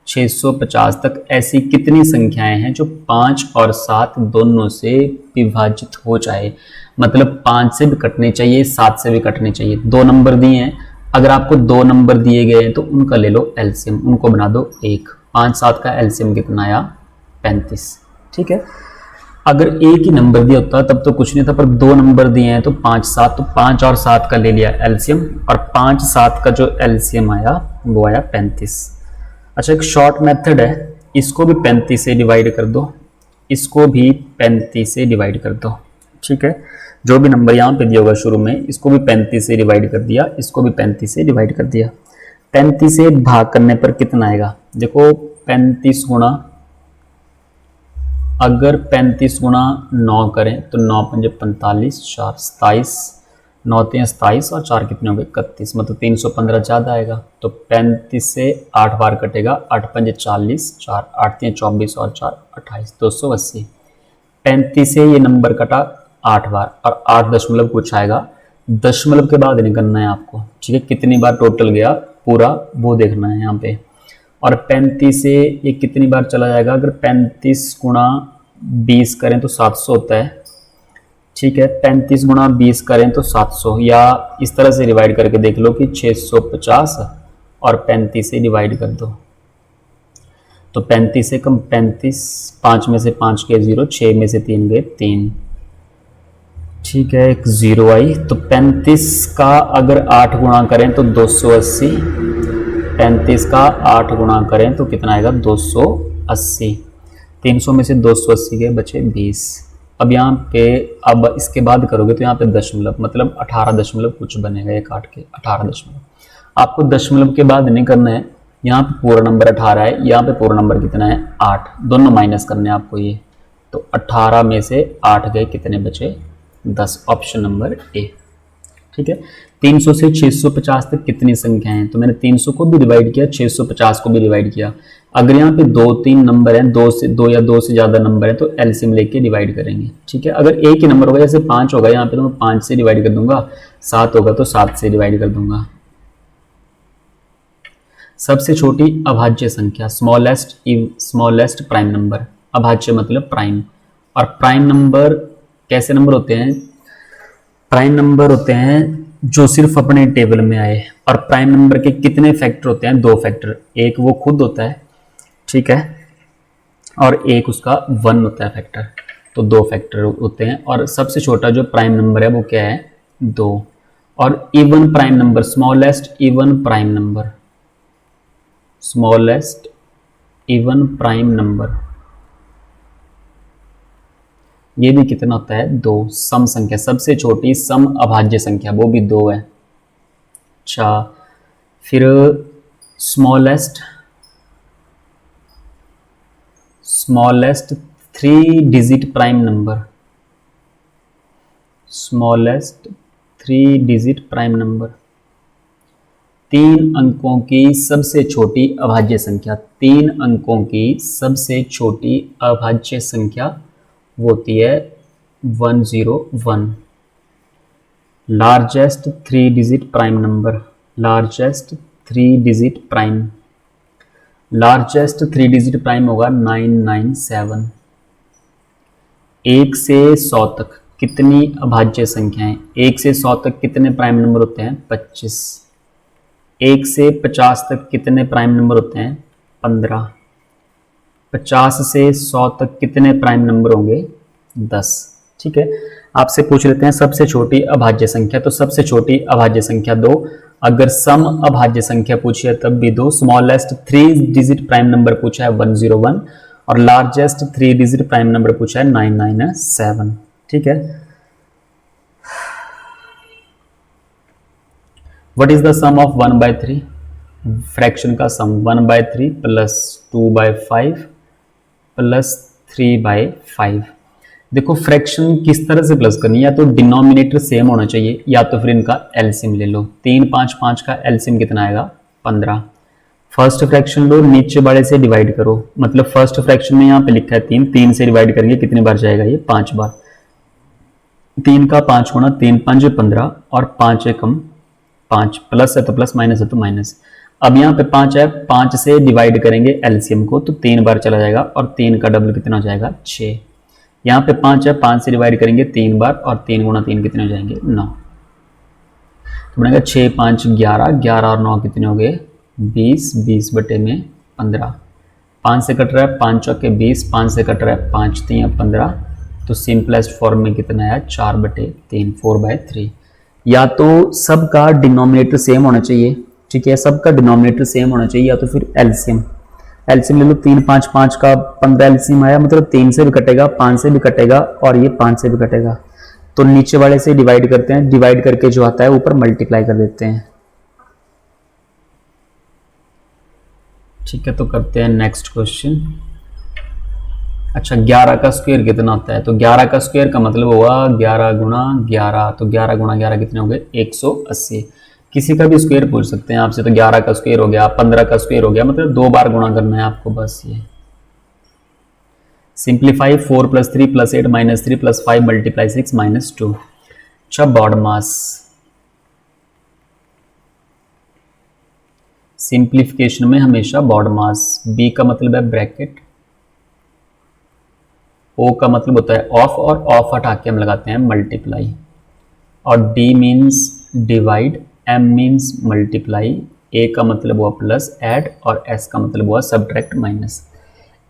650 तक ऐसी कितनी संख्याएं हैं जो 5 और 7 दोनों से विभाजित हो जाए? मतलब 5 से भी कटने चाहिए, 7 से भी कटने चाहिए। 2 नंबर दिए हैं, अगर आपको 2 नंबर दिए गए हैं तो उनका ले लो एलसीएम, उनको बना दो 1। 5 7 का एलसीएम कितना आया? 35। ठीक है, अगर एक ही नंबर दिया होता तब तो कुछ नहीं था, पर 2 नंबर दिए हैं तो 5 7, तो 5 और 7 का ले लिया एलसीएम, और 5 7 का जो एलसीएम आया वो आया 35। अच्छा, एक शॉर्ट मेथड है, इसको भी 35 से डिवाइड कर दो, इसको भी 35 से डिवाइड कर दो। ठीक है, जो भी नंबर यहाँ पे दिया होगा शुरू में, इसको भी 35 से डिवाइड कर दिया, इसको भी 35 से डिवाइड कर दिया। 35 से भाग करने पर कितना आएगा? देखो 35 गुणा, अगर 35 गुणा 9 करें तो 9 पंजे 45, 4 27, 9 3 27 और 4 कितने हो गए? 31, मतलब 315 ज़्यादा आएगा। तो 35 से 8 बार कटेगा, 8 पंजे 40, 4 8 3 24 और 4 28, 280। 35 से ये नंबर कटा 8 बार, और 8 दशमलव कुछ आएगा, दशमलव के बाद निकलना है आपको। ठीक है, कितनी बार टोटल गया पूरा वो देखना है यहाँ पे। और 35 से ये कितनी बार चला जाएगा? अगर 35 गुणा 20 करें तो 700 होता है। ठीक है, 35 गुणा 20 करें तो 700, या इस तरह से डिवाइड करके देख लो कि 650 और 35 से डिवाइड कर दो, तो 35 से कम 35, 5 में से 5 गए 0, 6 में से 3 गए 3। ठीक है, एक 0 आई, तो 35 का अगर 8 गुणा करें तो 280, 35 का 8 गुणा करें तो कितना आएगा? 280। 300 में से 280 गए, बचे 20। अब यहाँ पे अब इसके बाद करोगे तो यहाँ पे दशमलव मतलब 18 दशमलव कुछ बनेगा, ये काट के 18 दशमलव। आपको दशमलव के बाद नहीं करना है, यहाँ पे पूरा नंबर 18 है, यहाँ पे पूरा नंबर कितना है 8, दोनों माइनस करने हैं आपको ये। तो 18 में से 8 गए, कितने बचे 10, ऑप्शन नंबर ए। ठीक है, 300 से 650 तक कितनी संख्याएं हैं, तो मैंने 300 को भी डिवाइड किया, 650 को भी डिवाइड किया। अगर यहाँ पे 2-3 नंबर हैं, 2 या 2 से ज़्यादा नंबर है तो एलसीएम लेके डिवाइड करेंगे। ठीक है, अगर एक ही नंबर होगा, जैसे 5 होगा यहाँ पे तो मैं 5 से डिवाइड कर दूंगा, 7 होगा तो 7 से डिवाइड कर दूंगा। सबसे छोटी अभाज्य संख्या, स्मॉलेस्ट प्राइम नंबर। अभाज्य मतलब प्राइम, और प्राइम नंबर कैसे नंबर होते हैं, प्राइम नंबर होते हैं जो सिर्फ अपने टेबल में आए। और प्राइम नंबर के कितने फैक्टर होते हैं, 2 फैक्टर, एक वो खुद होता है, ठीक है, और एक उसका 1 होता है फैक्टर, तो 2 फैक्टर होते हैं। और सबसे छोटा जो प्राइम नंबर है वो क्या है, 2। और even prime number, smallest even prime number, smallest even prime number, ये भी कितना होता है, 2। सम संख्या, सबसे छोटी सम अभाज्य संख्या वो भी 2 है। अच्छा, फिर smallest 3 digit prime number, smallest 3 digit prime number, 3 अंकों की सबसे छोटी अभाज्य संख्या, 3 अंकों की सबसे छोटी अभाज्य संख्या वो होती है 101। Largest 3 digit prime number, largest 3 digit prime, largest 3 digit prime होगा 997। 1 से 100 तक कितनी अभाज्य संख्याएं, 1 से 100 तक कितने प्राइम नंबर होते हैं, 25। 1 से 50 तक कितने प्राइम नंबर होते हैं, 15। 50 से 100 तक कितने प्राइम नंबर होंगे, 10। ठीक है, आपसे पूछ लेते हैं सबसे छोटी अभाज्य संख्या, तो सबसे छोटी अभाज्य संख्या 2। अगर सम अभाज्य संख्या पूछी है तब भी 2। स्मॉलेस्ट 3 डिजिट प्राइम नंबर पूछा है 101, और लार्जेस्ट 3 डिजिट प्राइम नंबर पूछा है 997। ठीक है, what is the sum of 1/3, fraction का सम 1/3 प्लस 2/5 प्लस 3/5। देखो फ्रैक्शन किस तरह से प्लस करनी है, या तो डिनोमिनेटर सेम होना चाहिए या तो फिर इनका एलसीएम ले लो। 3 5 5 का एलसीएम कितना आएगा, 15। फर्स्ट फ्रैक्शन लो, नीचे वाले से डिवाइड करो, मतलब फर्स्ट फ्रैक्शन में यहाँ पे लिखा है 3, 3 से डिवाइड करेंगे कितनी बार जाएगा, ये 5 बार। 3 का 5 होना, 3 5 15 और 5 एकम 5, प्लस है तो प्लस, माइनस है तो माइनस। अब यहाँ पे 5 है, 5 से डिवाइड करेंगे एलसीएम को तो 3 बार चला जाएगा, और 3 का डबल कितना हो जाएगा, 6। यहाँ पे 5 है, 5 से डिवाइड करेंगे 3 बार, और 3 गुणा 3 कितने हो जाएंगे, 9। तो बनेगा 6 5 11, 11 और 9 कितने हो गए, 20, 20 बटे में 15। 5 से कट रहा है 5 चौके 20, 5 से कट रहा है 5 3 15, तो सिंपलेस्ट फॉर्म में कितना है, 4/3, 4/3। या तो सबका डिनोमिनेटर सेम होना चाहिए, ठीक है, सबका डिनोमिनेटर सेम होना चाहिए, या तो फिर एलसीएम ले लो। 3 5 5 का 15 एलसीएम आया, मतलब 3 से भी कटेगा, 5 से भी कटेगा, और ये 5 से भी कटेगा, तो नीचे वाले से डिवाइड करते हैं, डिवाइड करके जो आता है ऊपर मल्टीप्लाई कर देते हैं। ठीक है, तो करते हैं नेक्स्ट क्वेश्चन। अच्छा, 11 का स्क्वायर कितना होता है, तो 11 का स्क्वायर का मतलब हुआ 11 गुणा 11, तो 11 गुणा 11 कितने हो गए, 180। किसी का भी स्क्वायर पूछ सकते हैं आपसे, तो 11 का स्क्वायर हो गया, 15 का स्क्वायर हो गया, मतलब 2 बार गुणा करना है आपको बस। ये सिंप्लीफाई 4 + 3 + 8 - 3 + 5 × 6 - 2। अच्छा, बॉड मास, सिंप्लीफिकेशन में हमेशा बॉड मास, बी का मतलब है ब्रैकेट, ओ का मतलब होता है ऑफ, और ऑफ हटा के हम लगाते हैं मल्टीप्लाई, और D means divide, M means multiply, A का मतलब हुआ प्लस ऐड, और एस का मतलब हुआ सब्ट्रैक्ट माइनस।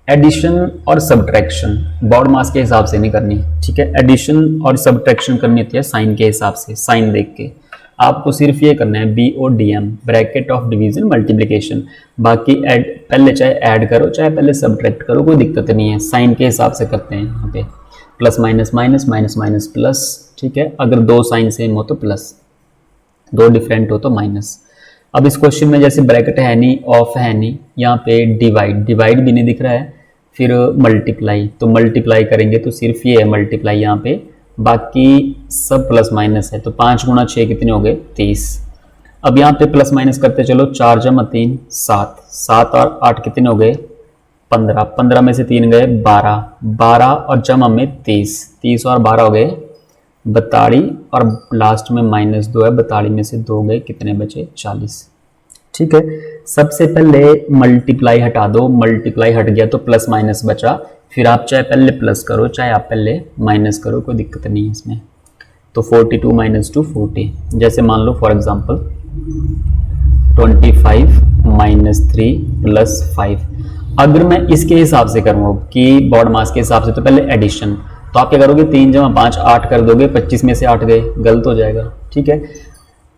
एडिशन और सब्ट्रैक्शन बॉड मास के हिसाब से नहीं करनी, ठीक है, एडिशन और सब्ट्रैक्शन करनी होती है साइन के हिसाब से, साइन देख के। आपको सिर्फ ये करना है BODM, bracket of division multiplication. बाकी पहले चाहे ऐड करो चाहे पहले सब्ट्रैक्ट करो, कोई दिक्कत नहीं है, साइन के हिसाब से करते हैं यहाँ पे। Plus minus minus, minus minus plus, ठीक है। अगर दो साइन सेम हो तो प्लस, दो डिफरेंट हो तो माइनस। अब इस क्वेश्चन में जैसे ब्रैकेट है नहीं, ऑफ है नहीं, यहाँ पे डिवाइड, डिवाइड भी नहीं दिख रहा है, फिर मल्टीप्लाई, तो मल्टीप्लाई करेंगे तो सिर्फ ये है मल्टीप्लाई यहाँ पे, बाकी सब प्लस माइनस है। तो 5 गुणा 6 कितने हो गए 30। अब यहाँ पे प्लस माइनस करते चलो, 4 जमा 3 7, 7 और 8 कितने हो गए 15, 15 में से 3 गए 12, 12 और जमा में 30, 30 और 12 हो गए 42, और लास्ट में -2 है, 42 में से 2 गए, कितने बचे 40। ठीक है, सबसे पहले मल्टीप्लाई हटा दो, मल्टीप्लाई हट गया तो प्लस माइनस बचा, फिर आप चाहे पहले प्लस करो चाहे आप पहले माइनस करो, कोई दिक्कत नहीं है इसमें। तो 42 - 2 40, जैसे मान लो फॉर एग्जांपल 25 - 3 + 5। अगर मैं इसके हिसाब से करूँ कि बॉड मास के हिसाब से, तो पहले एडिशन, तो आप क्या करोगे 3 जमा 5 8 कर दोगे, 25 में से 8 गए, गलत हो जाएगा। ठीक है,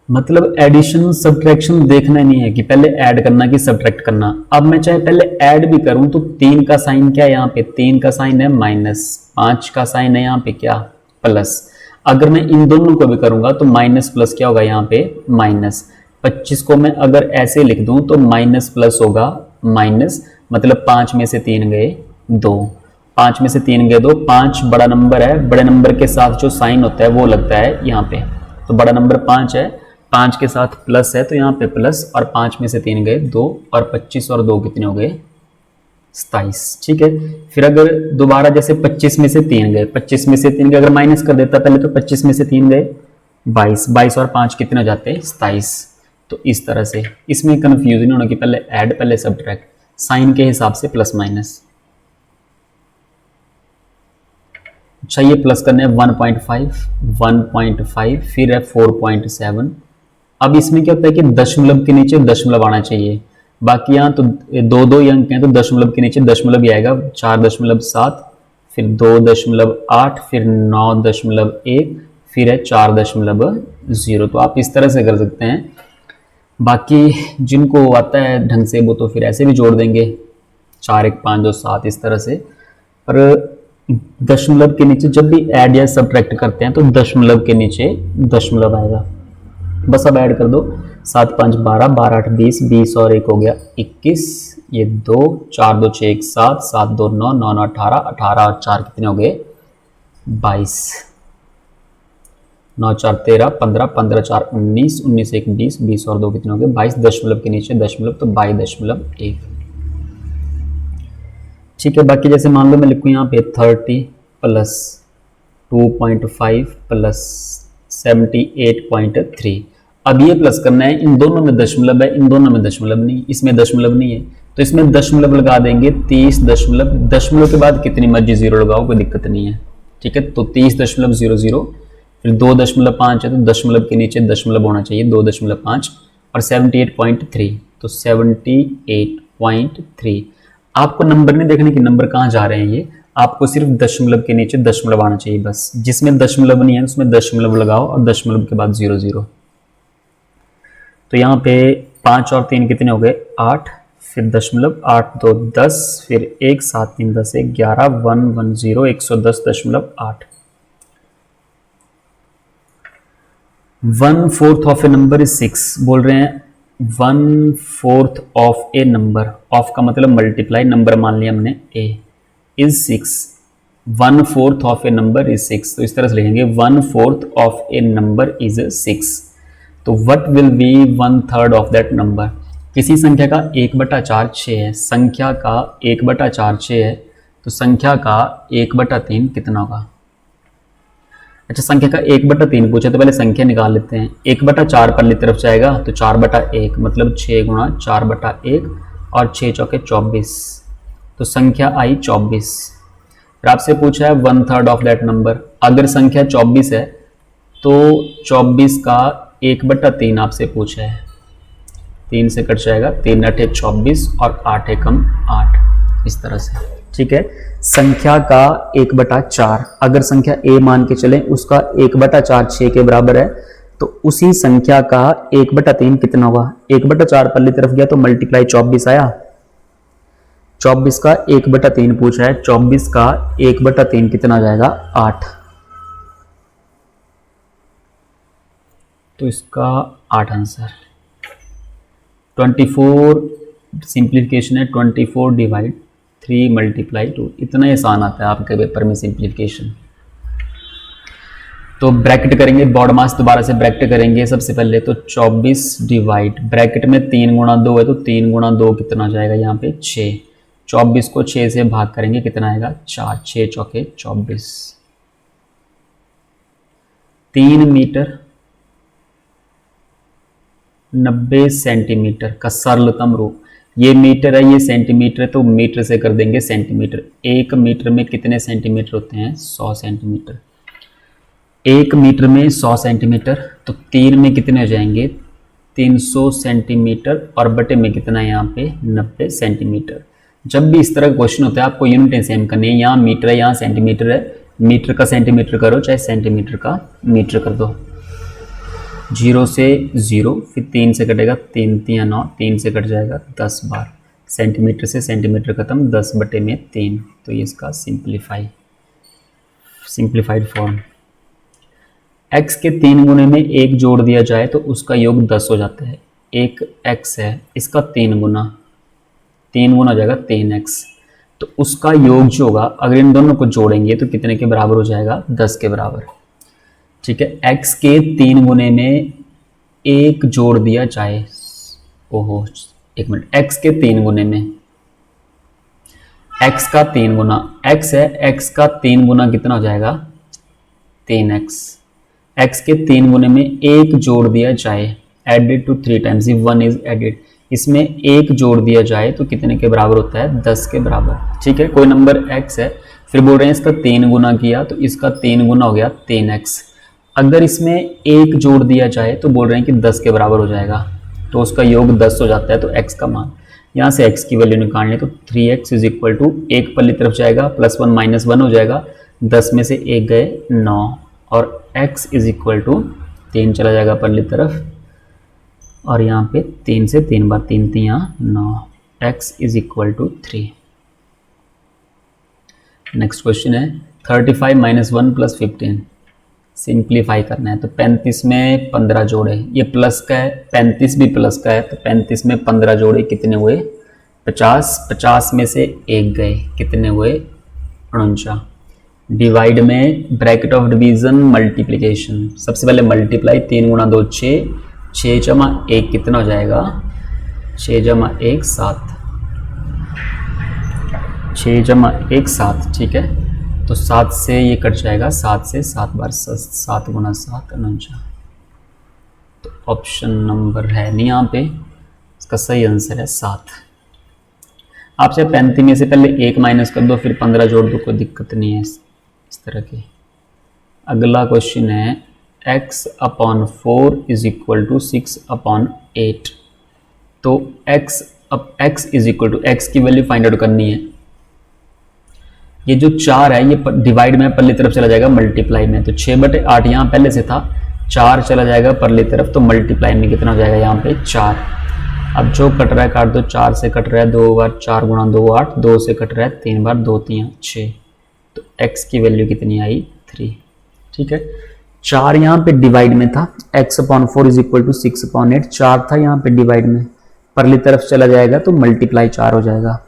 मतलब एडिशन सब्ट्रैक्शन देखना नहीं है कि पहले ऐड करना कि सब्ट्रैक्ट करना। अब मैं चाहे पहले ऐड भी करूं तो 3 का साइन क्या है यहाँ पे, 3 का साइन है माइनस, 5 का साइन है यहाँ पे क्या प्लस। अगर मैं इन दोनों को भी करूंगा तो माइनस प्लस क्या होगा यहाँ पे माइनस। 25 को मैं अगर ऐसे लिख दूं तो माइनस प्लस होगा माइनस, मतलब 5 में से 3 गए 2, 5 में से 3 गए 2, 5 बड़ा नंबर है, बड़े नंबर के साथ जो साइन होता है वो लगता है यहाँ पे, तो बड़ा नंबर 5 है, 5 के साथ प्लस है तो यहाँ पे प्लस, और 5 में से 3 गए 2, और 25 और 2 कितने हो गए 27। ठीक है, फिर अगर दोबारा जैसे 25 में से 3 गए, 25 में से 3 गए, अगर माइनस कर देता पहले तो 25 में से 3 गए 22, 22 और 5 कितने हो जाते हैं 27। तो इस तरह से इसमें कंफ्यूजन नहीं होना कि पहले ऐड पहले सब्ट्रैक्ट, साइन के हिसाब से प्लस माइनस। अच्छा, ये प्लस करने 1.5, 1.5, फिर है 4.7। अब इसमें क्या होता है कि दशमलव के नीचे दशमलव आना चाहिए, बाकी यहाँ तो 2 अंक हैं तो दशमलव के नीचे दशमलव ही आएगा, 4.7, फिर 2.8, फिर 9.1, फिर है 4.0। तो आप इस तरह से कर सकते हैं, बाकी जिनको आता है ढंग से वो तो फिर ऐसे भी जोड़ देंगे, 4 1 5 2 7 इस तरह से। पर दशमलव के नीचे जब भी ऐड या सब्ट्रैक्ट करते हैं तो दशमलव के नीचे दशमलव आएगा। बस अब ऐड कर दो, 7 5 12, 12 8 20, 20 और 1 हो गया 21, ये 2, 4 2 6 1 7, 7 2 9, 9 9 18, 18 और 4 कितने हो गए 22, 9 4 13, 15, 15 4 19, 19 1 20, 20 और 2 कितने हो गए 22, दशमलव के नीचे दशमलव तो 22.1। ठीक है, बाकी जैसे मान लो मैं लिखूँ यहाँ पे 30 + 2.5 + 78.3। अब ये प्लस करना है, इन दोनों में दशमलव है, इन दोनों में दशमलव नहीं, इसमें दशमलव नहीं है तो इसमें दशमलव लगा देंगे 30 दशमलव, दशमलव के बाद कितनी मर्जी जीरो लगाओ कोई दिक्कत नहीं है। ठीक है, तो 30.00, फिर 2.5 है तो दशमलव के नीचे दशमलव होना चाहिए 2.5, और 78.3 तो 78.3। आपको नंबर नहीं देखने कि नंबर कहाँ जा रहे हैं, ये आपको सिर्फ दशमलव के नीचे दशमलव आना चाहिए बस, जिसमें दशमलव नहीं है उसमें दशमलव लगाओ और दशमलव के बाद 00। तो यहाँ पे 5 और 3 कितने हो गए 8, फिर दशमलव 8 2 10, फिर 1 7 3 10 1 11, 1 1 0, 110.8। 1/4 ऑफ ए नंबर इज 6, बोल रहे हैं 1/4 ऑफ ए नंबर, ऑफ का मतलब मल्टीप्लाई, नंबर मान लिया हमने A, is 6, 1/4 of A number is 6। तो इस तरह से लिखेंगे 1/4 ऑफ ए नंबर इज 6। तो what will B 1/3 of that number. किसी संख्या का 1/4 6 है, संख्या का 1/4 6 है, तो संख्या का 1/3 कितना होगा। अच्छा, संख्या का 1/3 पूछे तो पहले संख्या निकाल लेते हैं। 1/4 पहली तरफ जाएगा तो 4/1, मतलब 6 गुणा 4/1, और 6 चौके 24, तो संख्या आई 24। फिर आपसे पूछा है 1/3 ऑफ दैट नंबर। अगर संख्या 24 है तो 24 का 1/3 आपसे पूछा है, 3 से कट जाएगा, 3 8 24 और 8 एकम 8, इस तरह से। ठीक है, संख्या का 1/4, अगर संख्या a मान के चलें उसका 1/4 6 के बराबर है, तो उसी संख्या का 1/3 कितना होगा। 1/4 पहली तरफ गया तो मल्टीप्लाई 24 आया, 24 का 1/3 पूछा है, 24 का 1/3 कितना आ जाएगा 8, तो इसका 8 आंसर। 24 सिंप्लीफिकेशन है, 24 डिवाइड 3 मल्टीप्लाई 2, इतना ही आसान आता है आपके पेपर में सिंप्लीफिकेशन। तो ब्रैकेट करेंगे, बॉड मास दोबारा से ब्रैकेट करेंगे सबसे पहले। तो 24 डिवाइड ब्रैकेट में 3 गुणा 2 है, तो 3 गुणा 2 कितना जाएगा यहाँ पे 6। 24 को 6 से भाग करेंगे कितना आएगा 4, 6 चौके 24। 3 मीटर 90 सेंटीमीटर का सरलतम रूप, ये मीटर है ये सेंटीमीटर है, तो मीटर से कर देंगे सेंटीमीटर। 1 मीटर में कितने सेंटीमीटर होते हैं 100 सेंटीमीटर। 1 मीटर में 100 सेंटीमीटर, तो 3 में कितने हो जाएंगे 300 सेंटीमीटर, और बटे में कितना है यहाँ पे 90 सेंटीमीटर। जब भी इस तरह का क्वेश्चन होता है आपको यूनिट सेम करनी है, यहाँ मीटर है यहाँ सेंटीमीटर है, मीटर का सेंटीमीटर करो चाहे सेंटीमीटर का मीटर कर दो। 0 से 0, फिर 3 से कटेगा 3 3 9, 3 से कट जाएगा 10 बार, सेंटीमीटर से सेंटीमीटर खत्म, 10/3, तो ये इसका सिंप्लीफाइड फॉर्म। x के 3 गुने में 1 जोड़ दिया जाए तो उसका योग 10 हो जाता है। एक x है, इसका 3 गुना हो जाएगा 3x, तो उसका योग जो होगा अगर इन दोनों को जोड़ेंगे तो कितने के बराबर हो जाएगा 10 के बराबर। ठीक है, x के 3 गुने में 1 जोड़ दिया जाए, ओहो एक मिनट, x के 3 गुने में x का 3 गुना, x है, x का 3 गुना कितना हो जाएगा 3x। x के 3 गुने में 1 जोड़ दिया जाए, added to 3 times, 1 is added, इसमें 1 जोड़ दिया जाए तो कितने के बराबर होता है 10 के बराबर। ठीक है, कोई नंबर x है, फिर बोल रहे हैं इसका 3 गुना किया तो इसका 3 गुना हो गया 3x। अगर इसमें 1 जोड़ दिया जाए तो बोल रहे हैं कि 10 के बराबर हो जाएगा, तो उसका योग 10 हो जाता है। तो x का मान यहाँ से x की वैल्यू निकालनी, तो 3x इज इक्वल टू 1 पल्ली तरफ जाएगा, +1 -1 हो जाएगा, 10 में से 1 गए 9, और x इज इक्वल टू 3 चला जाएगा पल्ली तरफ, और यहाँ पे 3 से 3 बार, 3 3 9, x is equal to 3। Next question है 35 - 1 + 15, सिंप्लीफाई करना है। तो 35 में 15 जोड़े, ये प्लस का है, 35 भी प्लस का है, तो 35 में 15 जोड़े कितने हुए 50, 50 में से 1 गए कितने हुए 49। डिवाइड में ब्रैकेट ऑफ डिवीजन मल्टीप्लिकेशन, सबसे पहले मल्टीप्लाई, 3 गुणा 2 6, 6 जमा 1 कितना हो जाएगा 6 जमा 1 7, 6 जमा 1 7। ठीक है, तो 7 से ये कट जाएगा, 7 से 7 बार 7 गुना 7 49, तो ऑप्शन नंबर है नहीं यहाँ पे, इसका सही आंसर है 7। आपसे 35 में से पहले 1 माइनस कर दो, फिर 15 जोड़ दो, कोई दिक्कत नहीं है इस तरह की। अगला क्वेश्चन है x/4 इज इक्वल टू 6/8, तो x is equal to, x की वैल्यू फाइंड आउट करनी है। ये जो 4 है ये डिवाइड में पल्ली तरफ चला जाएगा मल्टीप्लाई में, तो 6/8 यहाँ पहले से था, 4 चला जाएगा परली तरफ, तो मल्टीप्लाई में कितना हो जाएगा यहाँ पे 4। अब जो कट रहा है काट दो, 4 से कट रहा है 2 बार, 4 गुणा 2 8, 2 से कट रहा है 3 बार, 2 3 6, तो x की वैल्यू कितनी आई 3। ठीक है, 4 यहाँ पे डिवाइड में था, x/4 इज इक्वल टू 6/8, 4 था यहाँ पे डिवाइड में, परली तरफ चला जाएगा तो मल्टीप्लाई 4 हो जाएगा।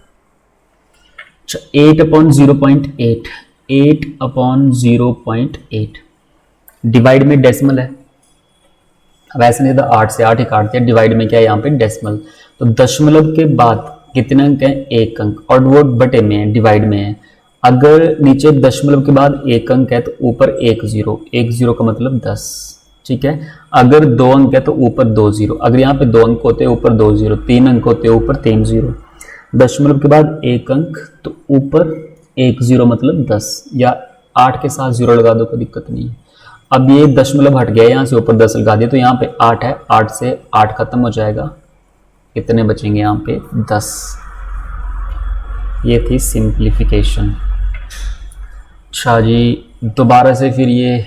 8/0.8, 8/0.8, डिवाइड में डेसिमल है, वैसे नहीं तो 8 से 8 ही काट दिया, डिवाइड में क्या है यहाँ पे डेसिमल, तो दशमलव के बाद कितने अंक हैं 1 अंक, और वो बटे में है डिवाइड में है। अगर नीचे दशमलव के बाद 1 अंक है तो ऊपर 1 0, 1 0 का मतलब 10। ठीक है, अगर 2 अंक है तो ऊपर 2 0, अगर यहाँ पे 2 अंक होते हैं ऊपर 2 0, 3 अंक होते हैं ऊपर 3 0, दशमलव के बाद 1 अंक तो ऊपर 1 0 मतलब 10, या 8 के साथ 0 लगा दो, कोई दिक्कत नहीं है। अब ये दशमलव हट गया, यहाँ से ऊपर 10 लगा दिया, तो यहाँ पे 8 है, 8 से 8 खत्म हो जाएगा, कितने बचेंगे यहाँ पे 10। ये थी सिंप्लीफिकेशन। अच्छा जी, दोबारा से फिर ये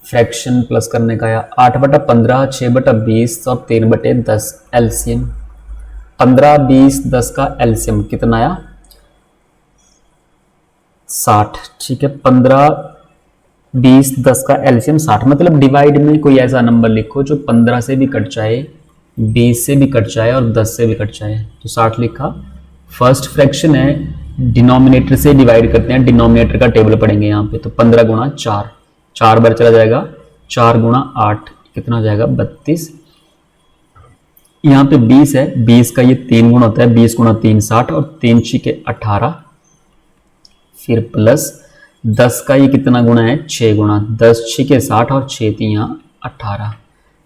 फ्रैक्शन प्लस करने का आया, 8/15, 6/20 और 3/10 एलसीएम। 15, 20, 10 का एलसीएम कितना आया? 60। ठीक है, 15, 20, 10 का एलसीएम 60। मतलब डिवाइड में कोई ऐसा नंबर लिखो जो 15 से भी कट जाए, 20 से भी कट जाए और 10 से भी कट जाए। तो 60 लिखा। फर्स्ट फ्रैक्शन है, डिनोमिनेटर से डिवाइड करते हैं, डिनोमिनेटर का टेबल पढ़ेंगे यहाँ पे। तो 15 गुणा 4, 4 बार चला जाएगा, 4 गुणा 8 कितना हो जाएगा? 32। यहाँ पे 20 है, 20 का ये 3 गुण होता है, 20 गुणा 3 60 और 3 छिके 18। फिर प्लस 10 का ये कितना गुणा है? 6 गुणा, 10 छिके 60 और 6 3 18।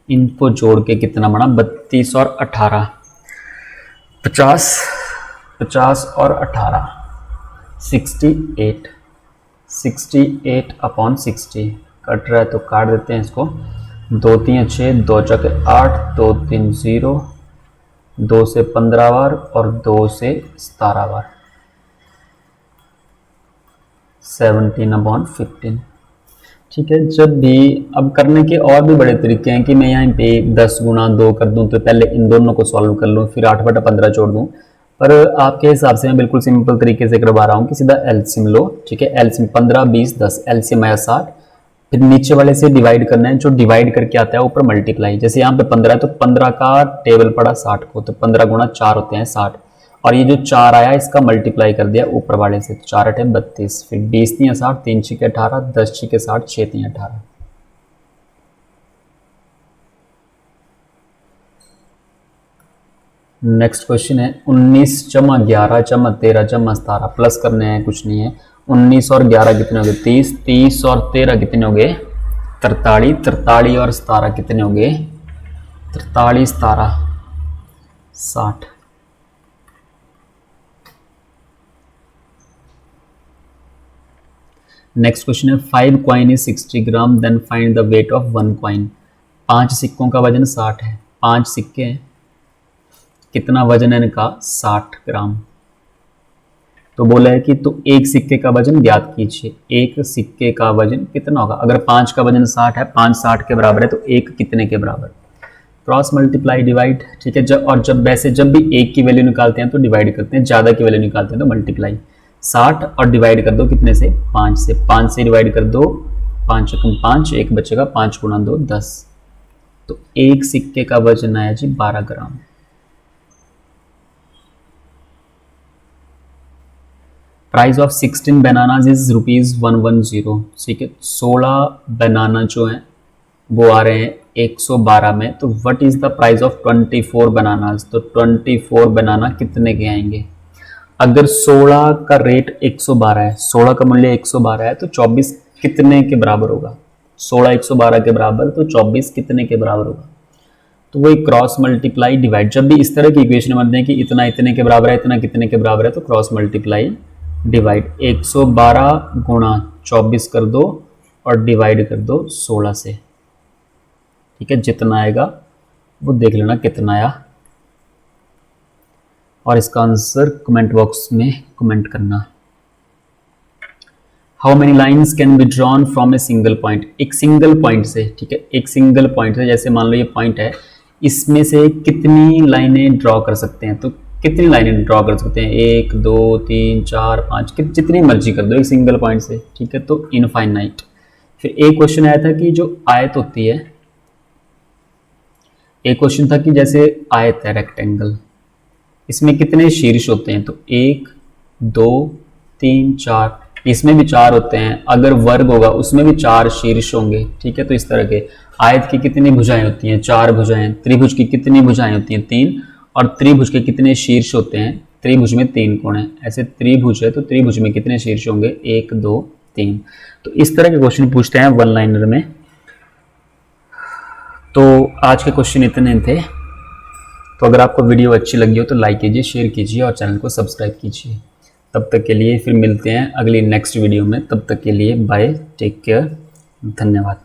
इनको जोड़ के कितना बना? 32 और 18, 50, 50 और 18 68, 68 अपॉन 60। कट रहा है तो काट देते हैं इसको। 2 3 6, 2 चौके 8, 2 3 0, 2 से 15 बार और 2 से 17 बार, 17 अपॉन 15। ठीक है, जब भी अब करने के और भी बड़े तरीके हैं कि मैं यहाँ पे 10 गुणा 2 कर दूं तो पहले इन दोनों को सॉल्व कर लूँ, फिर 8/15 छोड़ दूं। पर आपके हिसाब से मैं बिल्कुल सिंपल तरीके से करवा रहा हूँ कि सीधा एलसीएम लो। ठीक है, एलसीएम 15, 20, 10, एलसीएम आया 60। फिर नीचे वाले से डिवाइड करना है, जो डिवाइड करके आता है ऊपर मल्टीप्लाई। जैसे यहाँ पे 15 है तो 15 का टेबल पड़ा 60 को, तो 15 गुणा 4 होते हैं 60, और ये जो 4 आया इसका मल्टीप्लाई कर दिया ऊपर वाले से, तो 4 8 32। फिर 20 3 60, 3 6 18, 10 6 60, 6 3 18। नेक्स्ट क्वेश्चन है 19 जमा 11 जमा 13 जमा 17, प्लस करने हैं, कुछ नहीं है। 19 और 11 कितने हो गए? 30, 30 और 13 कितने हो गए? 43, 43 और 17 कितने हो गए? 43 17 60। नेक्स्ट क्वेश्चन है 5 coin is 60 gram, then find the weight of 1 coin. 5 सिक्कों का वजन 60 है, 5 सिक्के हैं, कितना वजन है इनका? 60 ग्राम। तो बोला है कि तो एक सिक्के का वजन ज्ञात कीजिए। एक सिक्के का वजन कितना होगा? अगर 5 का वजन 60 है, 5 60 के बराबर है, तो एक कितने के बराबर? Cross multiply divide. ठीक है, जब वैसे जब भी एक की वैल्यू निकालते हैं तो डिवाइड करते हैं, ज़्यादा की वैल्यू निकालते हैं तो मल्टीप्लाई। 60 और डिवाइड कर दो कितने से? 5 से। 5 से डिवाइड कर दो, 5 एकम 5, एक बचेगा, 5 गुणा 2 10। तो एक सिक्के का वजन आया जी 12 gram. Price of 16 bananas is ₹110। ठीक है, 16 बनाना जो है वो आ रहे हैं 112 में। तो what is the price of 24 bananas? तो 24 बनाना कितने के आएंगे? अगर 16 का रेट 112 है, 16 का मूल्य 112 है, तो 24 कितने के बराबर होगा? 16 112 के बराबर, तो 24 कितने के बराबर होगा? तो वही क्रॉस मल्टीप्लाई डिवाइड। जब भी इस तरह की इक्वेशन बनते हैं कि इतना इतने के बराबर है, इतना कितने के बराबर है, तो क्रॉस मल्टीप्लाई डिवाइड। 112 गुणा 24 कर दो और डिवाइड कर दो 16 से। ठीक है, जितना आएगा वो देख लेना कितना आया, और इसका आंसर कमेंट बॉक्स में कमेंट करना। How many lines can be drawn from a single point? एक सिंगल पॉइंट से। ठीक है, एक सिंगल पॉइंट से, जैसे मान लो ये पॉइंट है, इसमें से कितनी लाइनें ड्रॉ कर सकते हैं? तो कितनी लाइनें ड्रॉ कर सकते हैं? 1 2 3 4 5, जितनी मर्जी कर दो एक सिंगल पॉइंट से। ठीक है, तो इनफाइनाइट। फिर एक क्वेश्चन आया था कि जो आयत होती है, एक क्वेश्चन था कि जैसे आयत है रेक्टेंगल, इसमें कितने शीर्ष होते हैं? तो 1 2 3 4, इसमें भी 4 होते हैं। अगर वर्ग होगा उसमें भी 4 शीर्ष होंगे। ठीक है, तो इस तरह के आयत की कितनी भुजाएं होती हैं? 4 भुजाएं। त्रिभुज की कितनी भुजाएं होती हैं? 3। और त्रिभुज के कितने शीर्ष होते हैं? त्रिभुज में 3 कोण हैं। ऐसे त्रिभुज है तो त्रिभुज में कितने शीर्ष होंगे? 1 2 3। तो इस तरह के क्वेश्चन पूछते हैं वन लाइनर में। तो आज के क्वेश्चन इतने थे। तो अगर आपको वीडियो अच्छी लगी हो तो लाइक कीजिए, शेयर कीजिए और चैनल को सब्सक्राइब कीजिए। तब तक के लिए फिर मिलते हैं अगली नेक्स्ट वीडियो में। तब तक के लिए बाय, टेक केयर, धन्यवाद।